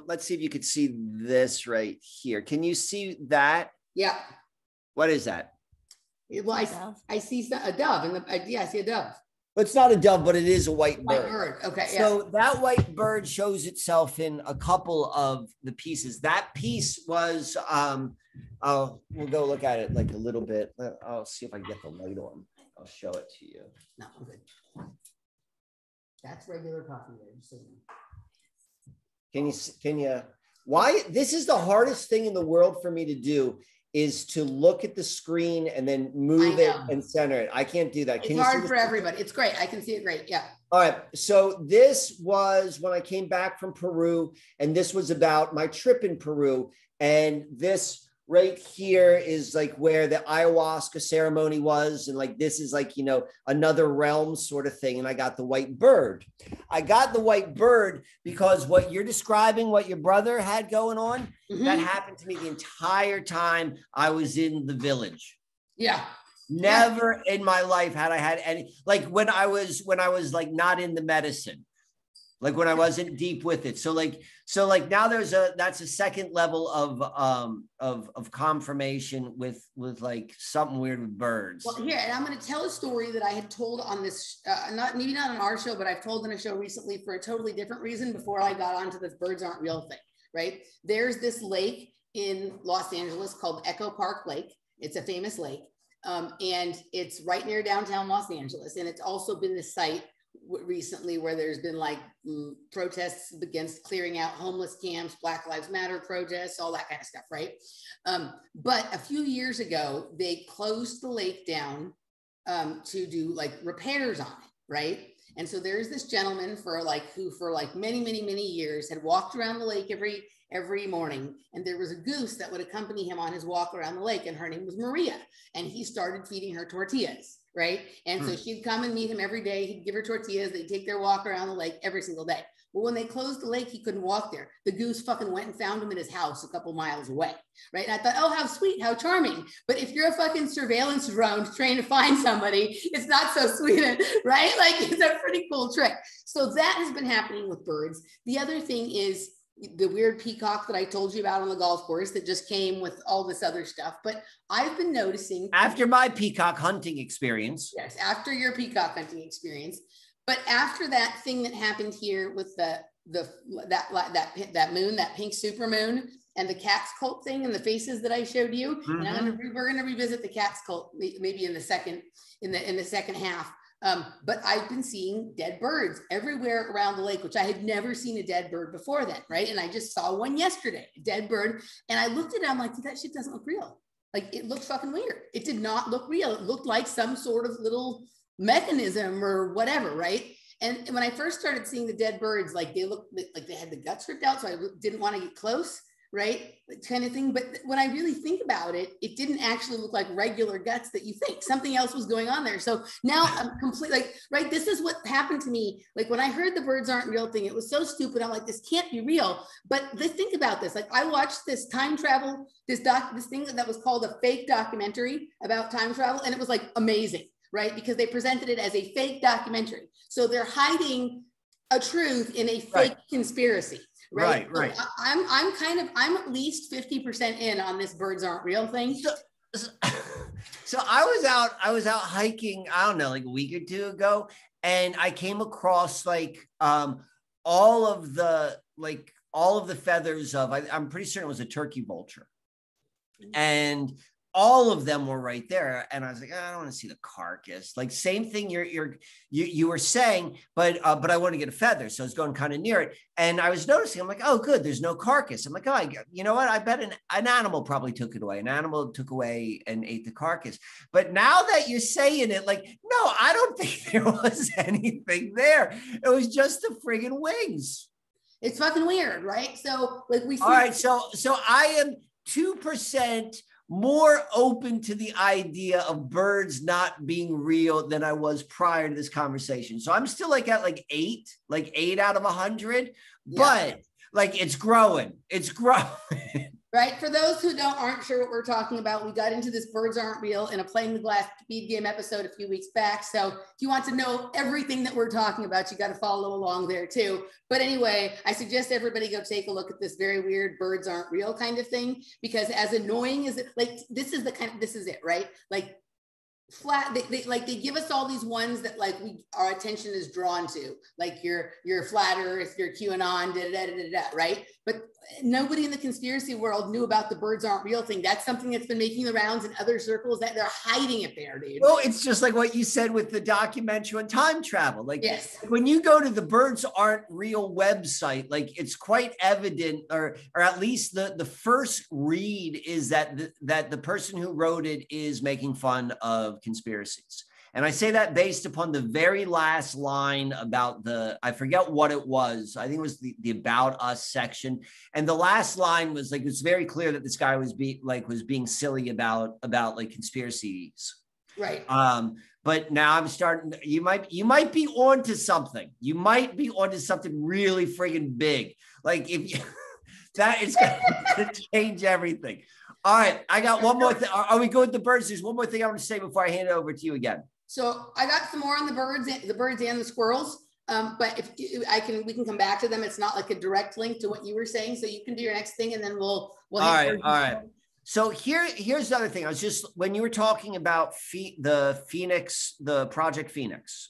let's see if you could see this right here. Can you see that? Yeah. What is that? Well, I see a dove, and I see a dove. It's not a dove, but it is a white bird. White bird. Okay. So that white bird shows itself in a couple of the pieces. That piece was, we'll go look at it like a little bit. I'll see if I can get the light on. I'll show it to you. No, I'm good. That's regular coffee there. Can you, why? This is the hardest thing in the world for me to do, is to look at the screen and then move it and center it. I can't do that. It's hard for everybody. It's great. I can see it great. Yeah. All right. So this was when I came back from Peru, and this was about my trip in Peru. And this right here is like where the ayahuasca ceremony was. And like, this is like, you know, another realm sort of thing. And I got the white bird. I got the white bird because what you're describing, what your brother had going on, that happened to me the entire time I was in the village. Yeah. Never in my life had I had any, like when I was like not in the medicine, like when I wasn't deep with it. So like now that's a second level of confirmation with like something weird with birds. Well, here, and I'm going to tell a story that I had told on this, maybe not on our show, but I've told in a show recently for a totally different reason before I got onto this birds aren't real thing, right? There's this lake in Los Angeles called Echo Park Lake. It's a famous lake. And it's right near downtown Los Angeles. And it's also been the site recently where there's been like protests against clearing out homeless camps, Black Lives Matter protests, all that kind of stuff, right? But a few years ago, they closed the lake down to do like repairs on it, right? And so there's this gentleman who for many, many, many years had walked around the lake every morning, and there was a goose that would accompany him on his walk around the lake, and her name was Maria, and he started feeding her tortillas, right? And so she'd come and meet him every day. He'd give her tortillas. They'd take their walk around the lake every single day. Well, when they closed the lake, he couldn't walk there. The goose fucking went and found him in his house a couple miles away, right? And I thought, oh, how sweet, how charming. But if you're a fucking surveillance drone trying to find somebody, it's not so sweet, right? Like, it's a pretty cool trick. So that has been happening with birds. The other thing is the weird peacock that I told you about on the golf course that just came with all this other stuff. But I've been noticing after my peacock hunting experience. Yes, after your peacock hunting experience. But after that thing that happened here with that moon, that pink super moon, and the cat's cult thing and the faces that I showed you, and we're gonna revisit the cat's cult maybe in the second half. But I've been seeing dead birds everywhere around the lake, which I had never seen a dead bird before then, right? And I just saw one yesterday, a dead bird, and I looked at it, I'm like, that shit doesn't look real. Like, it looked fucking weird. It did not look real. It looked like some sort of little mechanism or whatever, right? And when I first started seeing the dead birds, like, they looked like they had the guts ripped out, so I didn't want to get close, right? Kind of thing. But when I really think about it, it didn't actually look like regular guts that you think. Something else was going on there. So now I'm completely like, right, this is what happened to me. Like, when I heard the birds aren't real thing, it was so stupid. I'm like, this can't be real. But think about this. Like, I watched this time travel, this thing that was called a fake documentary about time travel, and it was like amazing, right? Because they presented it as a fake documentary. So they're hiding a truth in a fake conspiracy. Right. So I'm at least 50% in on this birds aren't real thing. So I was out hiking, I don't know, like a week or two ago, and I came across like all of the feathers of, I'm pretty certain it was a turkey vulture. And all of them were right there. And I was like, I don't want to see the carcass. Like, same thing you were saying, but I want to get a feather. So I was going kind of near it. And I was noticing, I'm like, oh, good, there's no carcass. I'm like, oh, you know what? I bet an animal probably took it away. An animal took away and ate the carcass. But now that you're saying it, like, no, I don't think there was anything there. It was just the friggin' wings. It's fucking weird, right? So like we see. All right, so I am 2% more open to the idea of birds not being real than I was prior to this conversation. So I'm still like at like 8 out of 100, but like it's growing. Right. For those who aren't sure what we're talking about, we got into this birds aren't real in a playing the glass bead game episode a few weeks back. So if you want to know everything that we're talking about, you got to follow along there too. But anyway, I suggest everybody go take a look at this very weird birds aren't real kind of thing, because as annoying as it, like, this is it, right? Like, flat, they give us all these ones that like our attention is drawn to, like your flat earth, your QAnon, right? But nobody in the conspiracy world knew about the birds aren't real thing. That's something that's been making the rounds in other circles, that they're hiding it there, dude. Well, it's just like what you said with the documentary on time travel. Like, yes, when you go to the Birds Aren't Real website, like, it's quite evident, or at least the first read is that the person who wrote it is making fun of conspiracies. And I say that based upon the very last line about I forget what it was. I think it was the About Us section. And the last line was like, it was very clear that this guy was being silly about like conspiracies. Right. But now I'm starting, you might be onto something. You might be onto something really friggin' big. Like, that is going to change everything. All right. I got one more thing. Are we good with the birds? There's one more thing I want to say before I hand it over to you again. So I got some more on the birds and the squirrels. But we can come back to them. It's not like a direct link to what you were saying. So you can do your next thing, and then we'll all right. So here's the other thing. I was just, when you were talking about the Project Phoenix,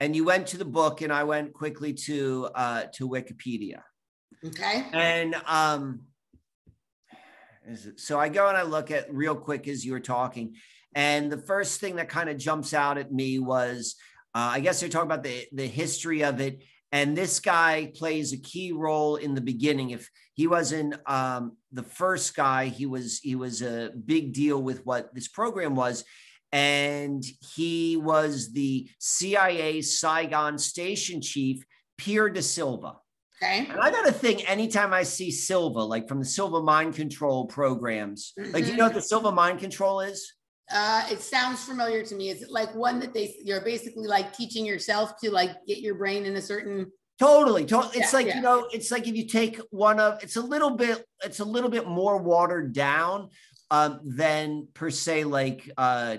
and you went to the book, and I went quickly to Wikipedia. Okay. And so I go and I look at real quick as you were talking, and the first thing that kind of jumps out at me was, I guess they're talking about the history of it. And this guy plays a key role in the beginning. If he wasn't the first guy, he was a big deal with what this program was. And he was the CIA Saigon station chief, Pierre de Silva. Okay. And I got to think, anytime I see Silva, like from the Silva mind control programs, like, do you know what the Silva mind control is? It sounds familiar to me. Is it like one that you're basically like teaching yourself to like get your brain in a certain Totally. It's like, yeah. it's like if you take it's a little bit more watered down than per se, like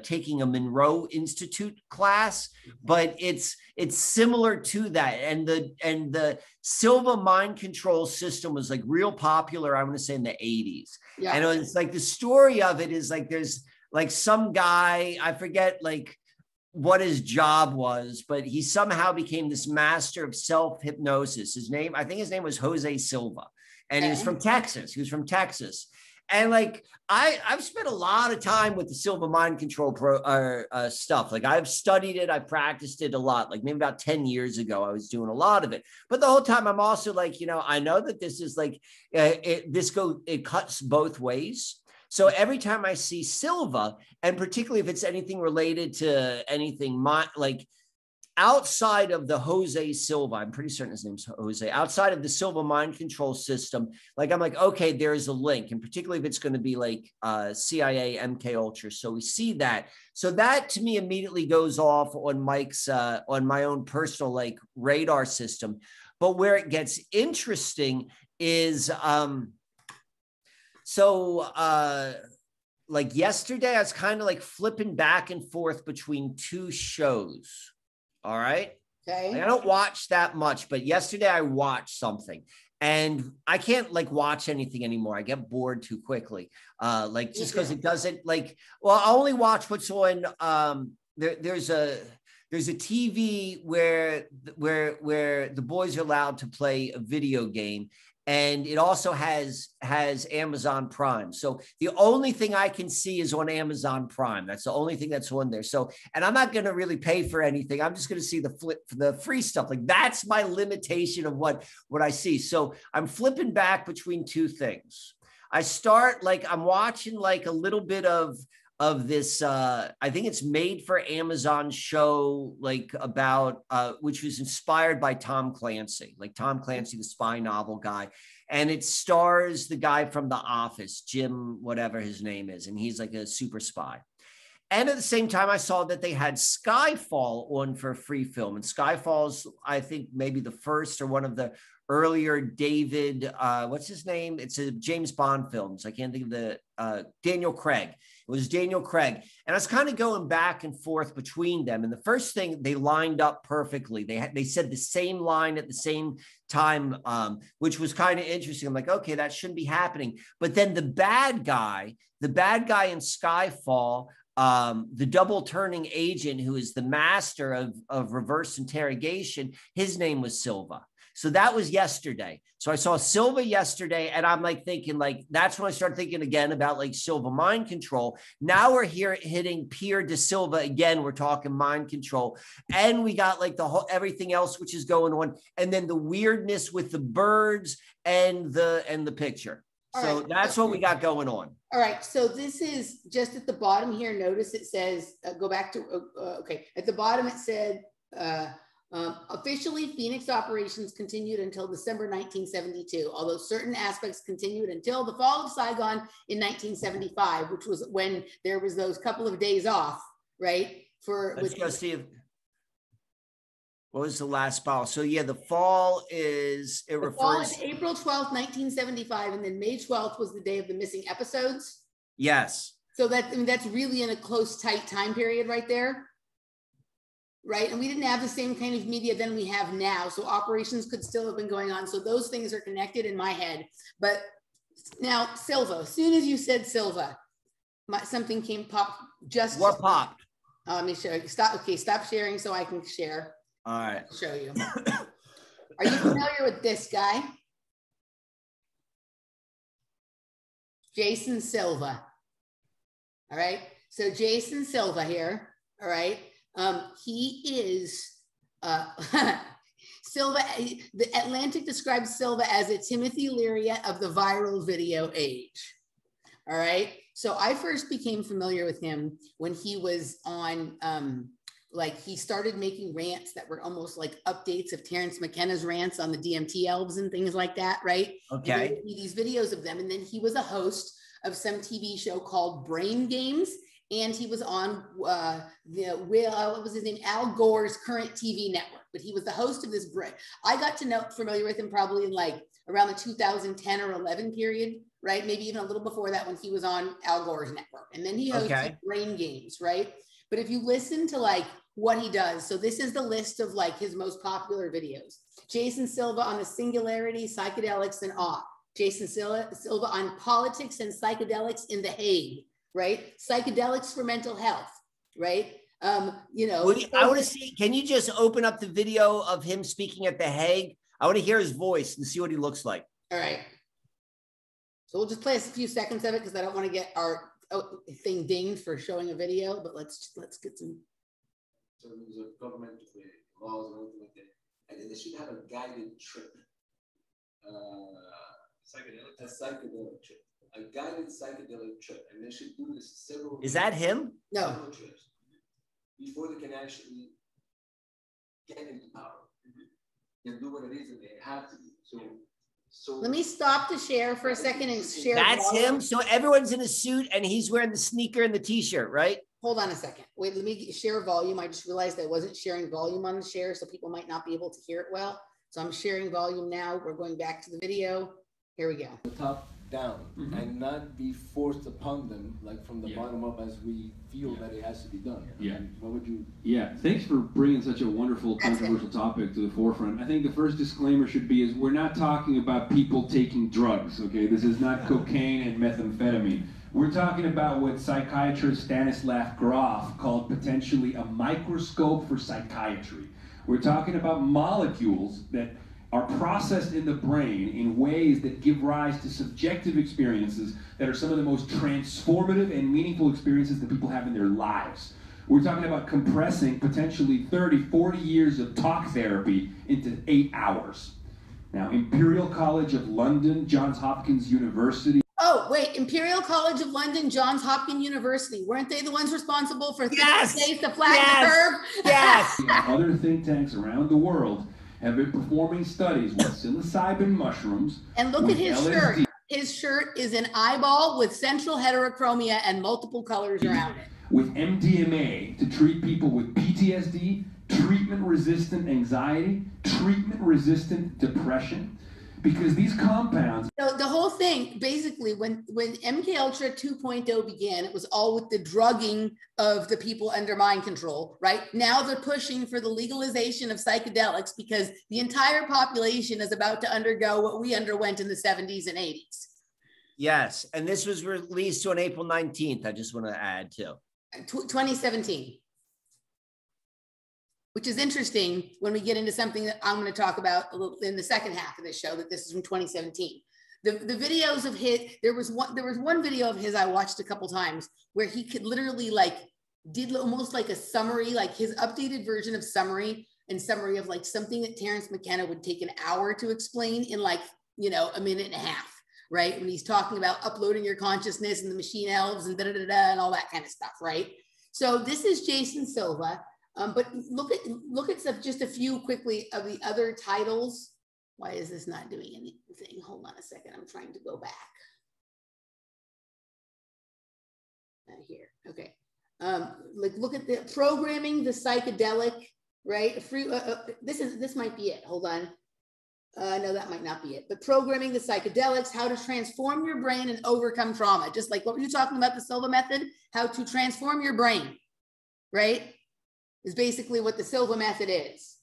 taking a Monroe Institute class, but it's similar to that. And the Silva mind control system was like real popular, I want to say in the 80s. Yeah. And it's like the story of it is like there's like some guy, I forget like what his job was, but he somehow became this master of self-hypnosis. I think his name was Jose Silva, and he was from Texas. And like, I've spent a lot of time with the Silva mind control stuff. Like I've studied it, I practiced it a lot. Like maybe about 10 years ago, I was doing a lot of it. But the whole time I'm also like, I know that this is like, it cuts both ways. So every time I see Silva, and particularly if it's anything related to anything like outside of the Jose Silva, I'm pretty certain his name's Jose, outside of the Silva mind control system, like I'm like, okay, there's a link. And particularly if it's going to be like CIA, MK Ultra. So we see that. So that to me immediately goes off on Mike's, on my own personal like radar system. But where it gets interesting is, like yesterday, I was kind of like flipping back and forth between two shows. All right. Okay. Like, I don't watch that much, but yesterday I watched something and I can't like watch anything anymore. I get bored too quickly. Like just because it doesn't like, well, I only watch what's on, there's a TV where the boys are allowed to play a video game. And it also has Amazon Prime. So the only thing I can see is on Amazon Prime. That's the only thing that's on there. So, and I'm not going to really pay for anything. I'm just going to see the free stuff. Like that's my limitation of what I see. So I'm flipping back between two things. I start like, I'm watching like a little bit of this, I think it's made for Amazon show, like about, which was inspired by Tom Clancy, like Tom Clancy, the spy novel guy. And it stars the guy from The Office, Jim, whatever his name is. And he's like a super spy. And at the same time, I saw that they had Skyfall on for a free film. And Skyfall's, I think, maybe the first or one of the earlier David, what's his name? It's a James Bond film. So I can't think of the, Daniel Craig. It was Daniel Craig. And I was kind of going back and forth between them. And the first thing, they lined up perfectly. They said the same line at the same time, which was kind of interesting. I'm like, okay, that shouldn't be happening. But then the bad guy in Skyfall, the double turning agent who is the master of reverse interrogation, his name was Silva. So that was yesterday. So I saw Silva yesterday and I'm like thinking like, that's when I started thinking again about like Silva mind control. Now we're here hitting Pierre de Silva again. We're talking mind control and we got like the whole, everything else, which is going on. And then the weirdness with the birds and the picture. So that's what we got going on. All right. So this is just at the bottom here. Notice it says, go back to, okay. At the bottom it said, officially, Phoenix operations continued until December 1972, although certain aspects continued until the fall of Saigon in 1975, which was when there was those couple of days off, right? Let's go see if, what was the last fall? So yeah, the fall is, it refers. Fall is April 12th, 1975, and then May 12th was the day of the missing episodes. Yes. So that's really in a close, tight time period right there. Right. And we didn't have the same kind of media then we have now. So operations could still have been going on. So those things are connected in my head. But now Silva, as soon as you said Silva, something popped just. What popped? Let me show you. Stop sharing so I can share. All right. I'll show you. Are you familiar with this guy? Jason Silva. All right. So Jason Silva here. All right. He is Silva. The Atlantic describes Silva as a Timothy Leary of the viral video age. All right. So I first became familiar with him when he was on, like he started making rants that were almost like updates of Terrence McKenna's rants on the DMT elves and things like that. Right. Okay. These videos of them. And then he was a host of some TV show called Brain Games. And he was on what was his name? Al Gore's Current TV network. but he was the host of this break. I got to know familiar with him probably in like around the 2010 or 11 period, right? Maybe even a little before that when he was on Al Gore's network. And then he hosted Brain Games, right? But if you listen to like what he does, so this is the list of like his most popular videos. Jason Silva on the singularity, psychedelics, and awe. Jason Silva on politics and psychedelics in The Hague, right? Psychedelics for mental health, right? You know, I want to see, can you just open up the video of him speaking at The Hague? I want to hear his voice and see what he looks like. All right. So we'll just play a few seconds of it because I don't want to get our thing dinged for showing a video, but let's get some. So there's a government laws and everything like that. And then they should have a guided trip. A psychedelic trip. A guided psychedelic trip. And they should do this several. Is that him? No. Trips before they can actually get into power. And do what it is that they have to do. So let me stop the share for a second and share. That's him. So everyone's in a suit and he's wearing the sneaker and the t-shirt, right? Hold on a second. Wait, let me share volume. I just realized I wasn't sharing volume on the share, so people might not be able to hear it well. So I'm sharing volume now. We're going back to the video. Here we go. The top down and not be forced upon them like from the bottom up as we feel that it has to be done. What would you? Thanks for bringing such a wonderful controversial topic to the forefront. I think the first disclaimer should be is we're not talking about people taking drugs, okay? This is not cocaine and methamphetamine. We're talking about what psychiatrist Stanislav Grof called potentially a microscope for psychiatry. We're talking about molecules that are processed in the brain in ways that give rise to subjective experiences that are some of the most transformative and meaningful experiences that people have in their lives. We're talking about compressing potentially 30, 40 years of talk therapy into 8 hours. Now, Imperial College of London, Johns Hopkins University. Oh, wait, Imperial College of London, Johns Hopkins University. Weren't they the ones responsible for 30 days to flatten the curve? Yes. Other think tanks around the world have been performing studies with psilocybin mushrooms. And look at his shirt. His shirt is an eyeball with central heterochromia and multiple colors around it. With MDMA to treat people with PTSD, treatment-resistant anxiety, treatment-resistant depression, because these compounds. So the whole thing, basically, when MK Ultra 2.0 began, it was all with the drugging of the people under mind control, right? Now they're pushing for the legalization of psychedelics because the entire population is about to undergo what we underwent in the 70s and 80s. Yes, and this was released on April 19th. I just want to add too. 2017. Which is interesting when we get into something that I'm going to talk about a little in the second half of this show, that this is from 2017. The videos of his, there was one video of his I watched a couple times where he could literally like did almost like a summary, like his updated version of summary of like something that Terence McKenna would take an hour to explain in like, you know, a minute and a half, right? When he's talking about uploading your consciousness and the machine elves and and all that kind of stuff, right? So this is Jason Silva. But look at just a few quickly of the other titles. Why is this not doing anything? Hold on a second. I'm trying to go back. Here. Okay. Like look at the programming the psychedelic, right? This might be it. Hold on. No, that might not be it. But programming the psychedelics, how to transform your brain and overcome trauma. Just like what were you talking about, the Silva method? How to transform your brain, right? Is basically what the Silva method is.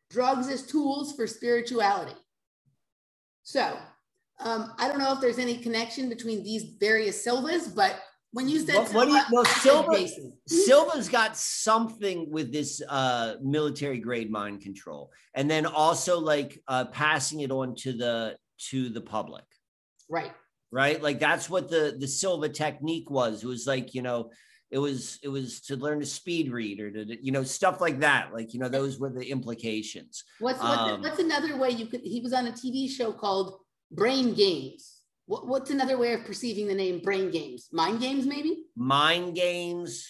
Drugs as tools for spirituality. So I don't know if there's any connection between these various Silvas, but when you said Silva's got something with this military grade mind control, and then also like passing it on to the public. Right. Like that's what the Silva technique was. It was like, you know, it was to learn to speed read or to, you know, stuff like that. Like, you know, those were the implications. What's another way you could, he was on a TV show called Brain Games. What's another way of perceiving the name Brain Games? Mind games, maybe? Mind games,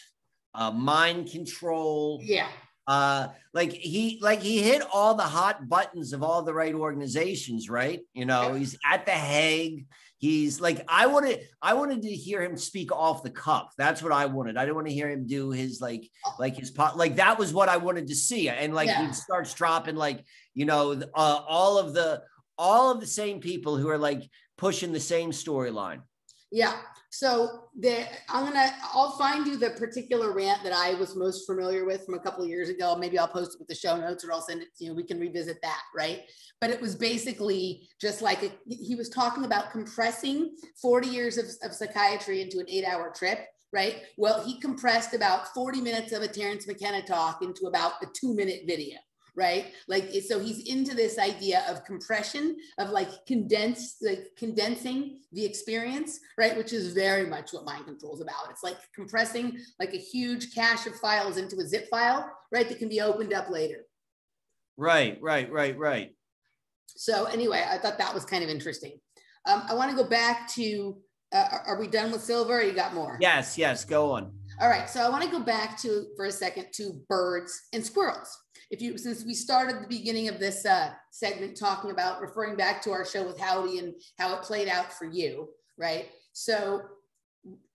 mind control. Yeah. Like he hit all the hot buttons of all the right organizations, right? You know, he's at the Hague. He's like, I wanted to hear him speak off the cuff. That's what I wanted. I didn't want to hear him do his like that was what I wanted to see. And like he starts dropping like, you know, all of the same people who are like pushing the same storyline. Yeah. So I'll find you the particular rant that I was most familiar with from a couple of years ago. Maybe I'll post it with the show notes, or I'll send it to you. We can revisit that, right? But it was basically just like he was talking about compressing 40 years of psychiatry into an 8-hour trip, right? Well, he compressed about 40 minutes of a Terrence McKenna talk into about a 2-minute video. Right? Like, so he's into this idea of compression, of like condensing the experience, right? Which is very much what mind control is about. It's like compressing like a huge cache of files into a zip file, right? That can be opened up later. Right. So anyway, I thought that was kind of interesting. I want to go back to, are we done with Silva, or you got more? Yes, go on. All right, so I want to go back for a second to birds and squirrels. Since we started the beginning of this segment talking about referring back to our show with Howdy and how it played out for you, right? So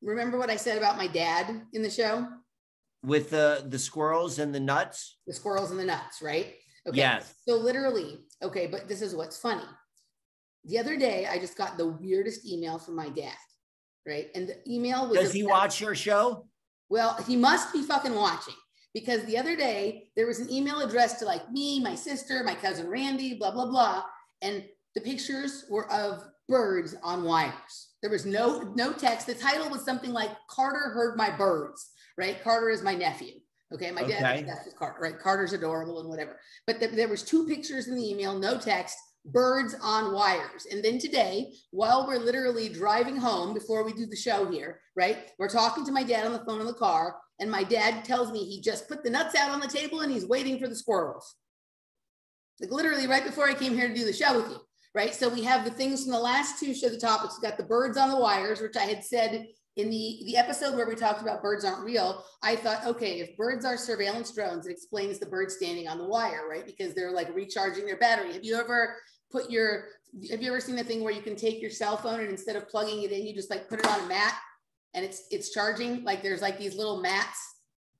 remember what I said about my dad in the show? With the squirrels and the nuts? The squirrels and the nuts, right? Okay. Yes. So literally, okay, but this is what's funny. The other day, I just got the weirdest email from my dad, right? And the email was— Does he watch your show? Well, he must be fucking watching. Because the other day, there was an email addressed to like me, my sister, my cousin Randy, blah, blah, blah. And the pictures were of birds on wires. There was no text. The title was something like, Carter heard my birds, right? Carter is my nephew. Okay, my dad, that's his Carter, right? Carter's adorable and whatever. But there was 2 pictures in the email, no text, birds on wires. And then today, while we're literally driving home before we do the show here, right? We're talking to my dad on the phone in the car. And my dad tells me he just put the nuts out on the table and he's waiting for the squirrels. Like literally right before I came here to do the show with you, right? So we have the things from the last 2 show, the topics. We got the birds on the wires, which I had said in the episode where we talked about birds aren't real. I thought, okay, if birds are surveillance drones, it explains the birds standing on the wire, right? Because they're like recharging their battery. Have you ever seen the thing where you can take your cell phone and instead of plugging it in, you just like put it on a mat? And it's charging, like there's like these little mats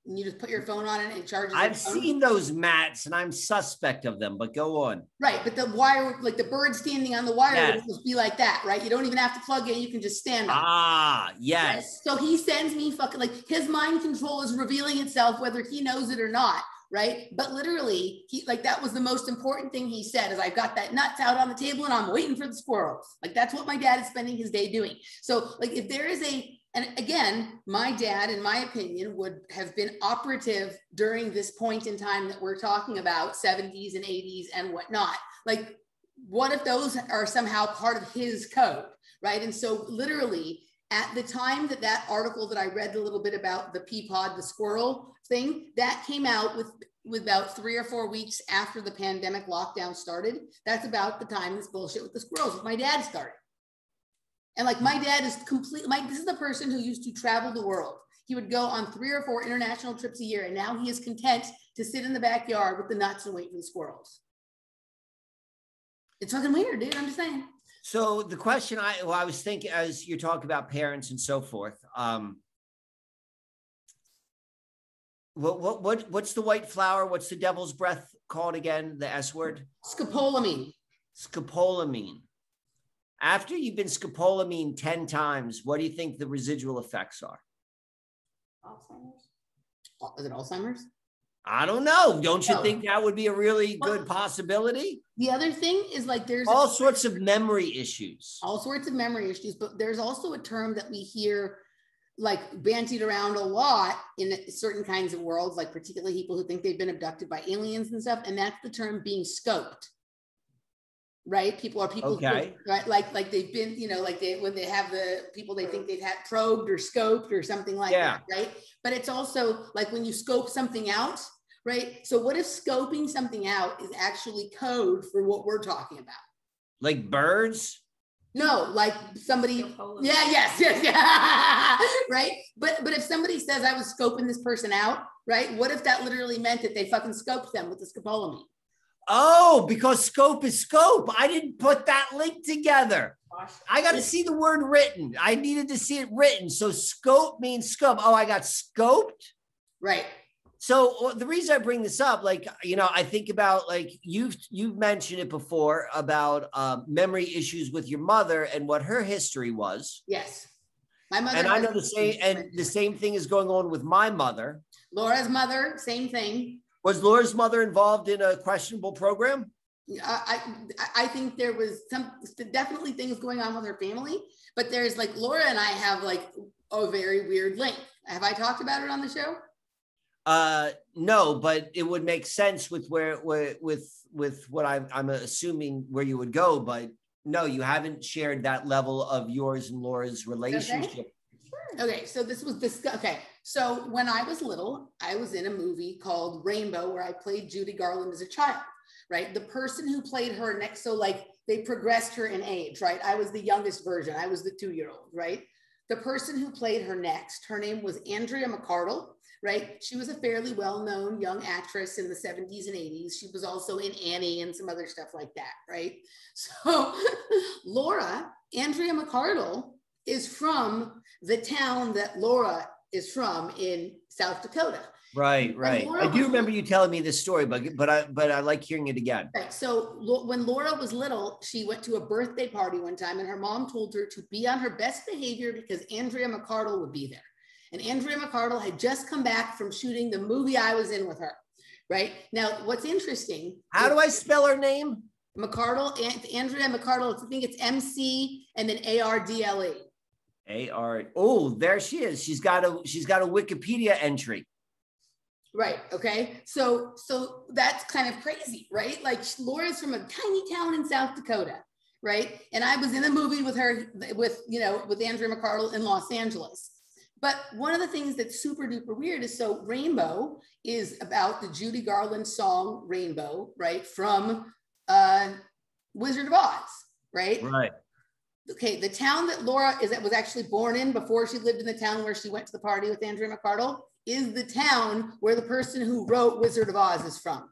and you just put your phone on it and it charges. I've seen those mats and I'm suspect of them, but go on. Right, but the wire, like the bird standing on the wire would just be like that, right? You don't even have to plug in, you can just stand on it. Yes. Right? So he sends me fucking, like his mind control is revealing itself whether he knows it or not, right? But literally, that was the most important thing he said is I've got that nuts out on the table and I'm waiting for the squirrels. Like that's what my dad is spending his day doing. So like if there is and again, my dad, in my opinion, would have been operative during this point in time that we're talking about, 70s and 80s and whatnot. Like, what if those are somehow part of his code, right? And so literally, at the time that article that I read a little bit about the pea pod, the squirrel thing, that came out with about 3 or 4 weeks after the pandemic lockdown started. That's about the time this bullshit with the squirrels with my dad started. And like my dad is this is the person who used to travel the world. He would go on 3 or 4 international trips a year. And now he is content to sit in the backyard with the nuts and wait for the squirrels. It's fucking weird, dude. I'm just saying. So the question I was thinking as you talk about parents and so forth, what's the white flower? What's the devil's breath called again? The S word? Scopolamine. Scopolamine. After you've been scopolamine 10 times, what do you think the residual effects are? Alzheimer's? Is it Alzheimer's? I don't know. Don't you think that would be a really good possibility? The other thing is like there's all sorts of memory issues. All sorts of memory issues, but there's also a term that we hear like bantied around a lot in certain kinds of worlds, like particularly people who think they've been abducted by aliens and stuff. And that's the term being scoped. Right? People okay. Who, right? Like they've been, when they have the people they think they've had probed or scoped or something like that, right? But it's also like when you scope something out, right? So what if scoping something out is actually code for what we're talking about? Like birds? No, like somebody, yes, yeah, right? But if somebody says I was scoping this person out, right? What if that literally meant that they fucking scoped them with the scopolamine? Oh, because scope is scope. I didn't put that link together. I got to see the word written. I needed to see it written. So scope means scope. Oh, I got scoped. Right. So the reason I bring this up, like, you know, I think about, like, you've mentioned it before about memory issues with your mother and what her history was. Yes. My mother. And I know the same thing is going on with my mother. Laura's mother, same thing. Was Laura's mother involved in a questionable program? I think there was definitely things going on with her family, but there's like Laura and I have like a very weird link. Have I talked about it on the show? No, but it would make sense with with what I'm assuming where you would go, but no, you haven't shared that level of yours and Laura's relationship. Okay, so this was okay. So when I was little, I was in a movie called Rainbow where I played Judy Garland as a child, right? The person who played her next, so like they progressed her in age, right? I was the youngest version. I was the 2-year-old, right? The person who played her next, her name was Andrea McArdle, right? She was a fairly well-known young actress in the 70s and 80s. She was also in Annie and some other stuff like that, right? So Andrea McArdle is from the town that Laura is from in South Dakota. Right. I do remember you telling me this story, but I like hearing it again. Right. So when Laura was little, she went to a birthday party one time and her mom told her to be on her best behavior because Andrea McArdle would be there. And Andrea McArdle had just come back from shooting the movie I was in with her, right? Now, what's interesting. How do I spell her name? McArdle, Andrea McArdle, I think it's MC and then ARDLE. Oh, there she is. She's got a Wikipedia entry. Right. Okay. So that's kind of crazy, right? Like Laura's from a tiny town in South Dakota, right? And I was in a movie with her, with Andrea McArdle in Los Angeles. But one of the things that's super duper weird is, so Rainbow is about the Judy Garland song Rainbow, right? From Wizard of Oz, right? Right. Okay, the town that Laura was actually born in before she lived in the town where she went to the party with Andrea McArdle is the town where the person who wrote Wizard of Oz is from.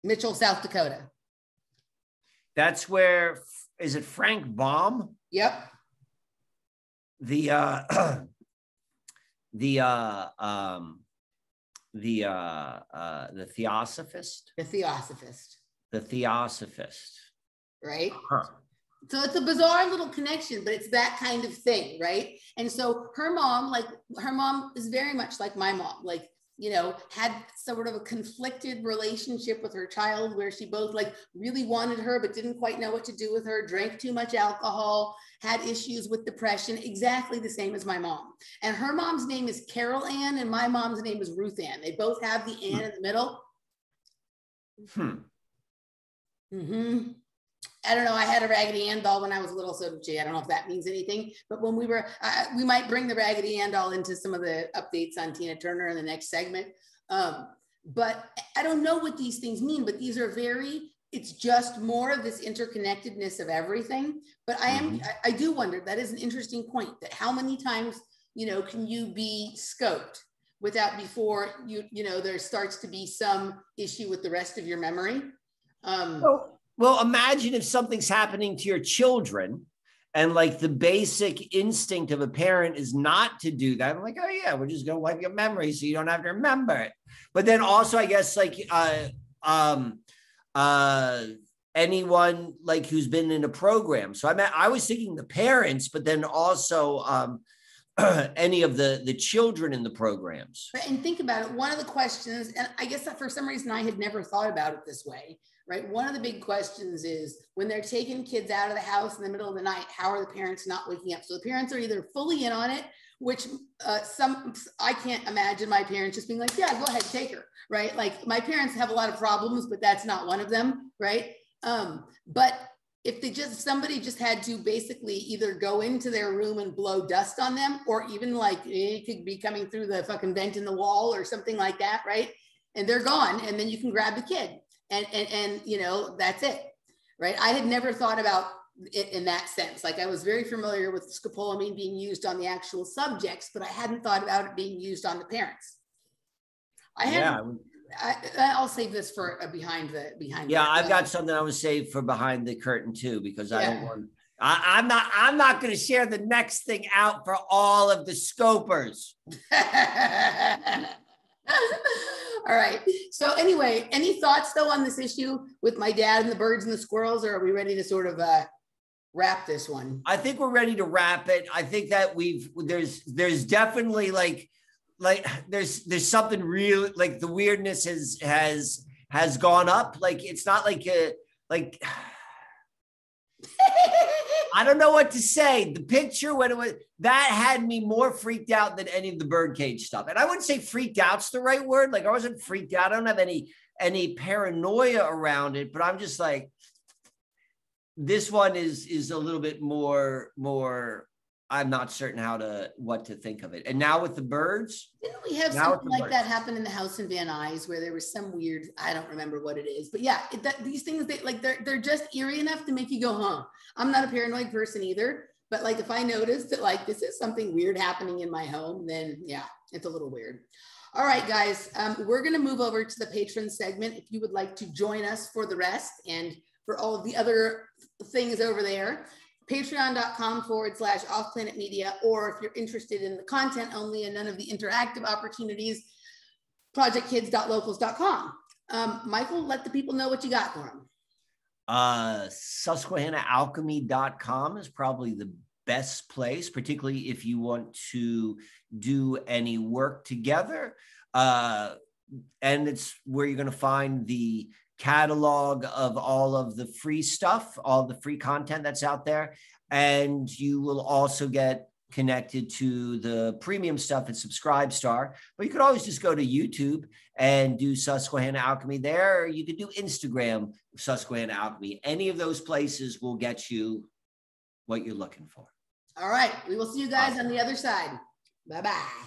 Mitchell, South Dakota. That's where, is it Frank Baum? Yep. The Theosophist. The Theosophist. Right? Huh. So it's a bizarre little connection, but it's that kind of thing, right? And so her mom is very much like my mom, like, you know, had sort of a conflicted relationship with her child where she both like really wanted her, but didn't quite know what to do with her, drank too much alcohol, had issues with depression, exactly the same as my mom. And her mom's name is Carol Ann and my mom's name is Ruth Ann. They both have the Ann in the middle. I don't know. I had a Raggedy Ann doll when I was little, so gee, I don't know if that means anything. But when we were, we might bring the Raggedy Ann doll into some of the updates on Tina Turner in the next segment. But I don't know what these things mean, but these are it's just more of this interconnectedness of everything. But I do wonder, that is an interesting point, that how many times, you know, can you be scoped before there starts to be some issue with the rest of your memory? Well, imagine if something's happening to your children and like the basic instinct of a parent is not to do that. I'm like, oh yeah, we're just going to wipe your memory so you don't have to remember it. But then also, I guess, like anyone like who's been in a program. So I was thinking the parents, but then also any of the children in the programs. And think about it. One of the questions, and I guess that for some reason I had never thought about it this way, right? One of the big questions is when they're taking kids out of the house in the middle of the night, how are the parents not waking up? So the parents are either fully in on it, which I can't imagine my parents just being like, yeah, go ahead, take her, right? Like my parents have a lot of problems, but that's not one of them, right? But if somebody just had to basically either go into their room and blow dust on them, or even like it could be coming through the fucking vent in the wall or something like that, right? And they're gone, and then you can grab the kid. And you know, that's it, right? I had never thought about it in that sense. Like I was very familiar with scopolamine being used on the actual subjects, but I hadn't thought about it being used on the parents. I'll save this for behind the. Yeah, I've got something I would save for behind the curtain too, because I don't want. I'm not going to share the next thing out for all of the scopers. All right. So anyway, any thoughts though on this issue with my dad and the birds and the squirrels, or are we ready to sort of wrap this one? I think we're ready to wrap it. I think that there's definitely like there's something real, like the weirdness has gone up. Like it's not like I don't know what to say. The picture when it was that had me more freaked out than any of the birdcage stuff. And I wouldn't say freaked out's the right word. Like I wasn't freaked out. I don't have any paranoia around it, but I'm just like, this one is a little bit more. I'm not certain what to think of it. And now with the birds, didn't we have something like that happen in the house in Van Nuys where there was some weird, I don't remember what it is, but yeah, these things, they're just eerie enough to make you go, huh? I'm not a paranoid person either, but like if I notice that like this is something weird happening in my home, then yeah, it's a little weird. All right, guys, we're going to move over to the patron segment. If you would like to join us for the rest and for all of the other things over there, patreon.com/offplanetmedia, or if you're interested in the content only and none of the interactive opportunities, projectkids.locals.com. Michael, let the people know what you got for them. susquehannaalchemy.com is probably the best place, particularly if you want to do any work together. And it's where you're going to find the catalog of all of the free stuff, all the free content that's out there. And you will also get connected to the premium stuff at Subscribestar. But you could always just go to YouTube and do Susquehanna Alchemy there. Or you could do Instagram, Susquehanna Alchemy. Any of those places will get you what you're looking for. All right. We will see you guys on the other side. Bye-bye.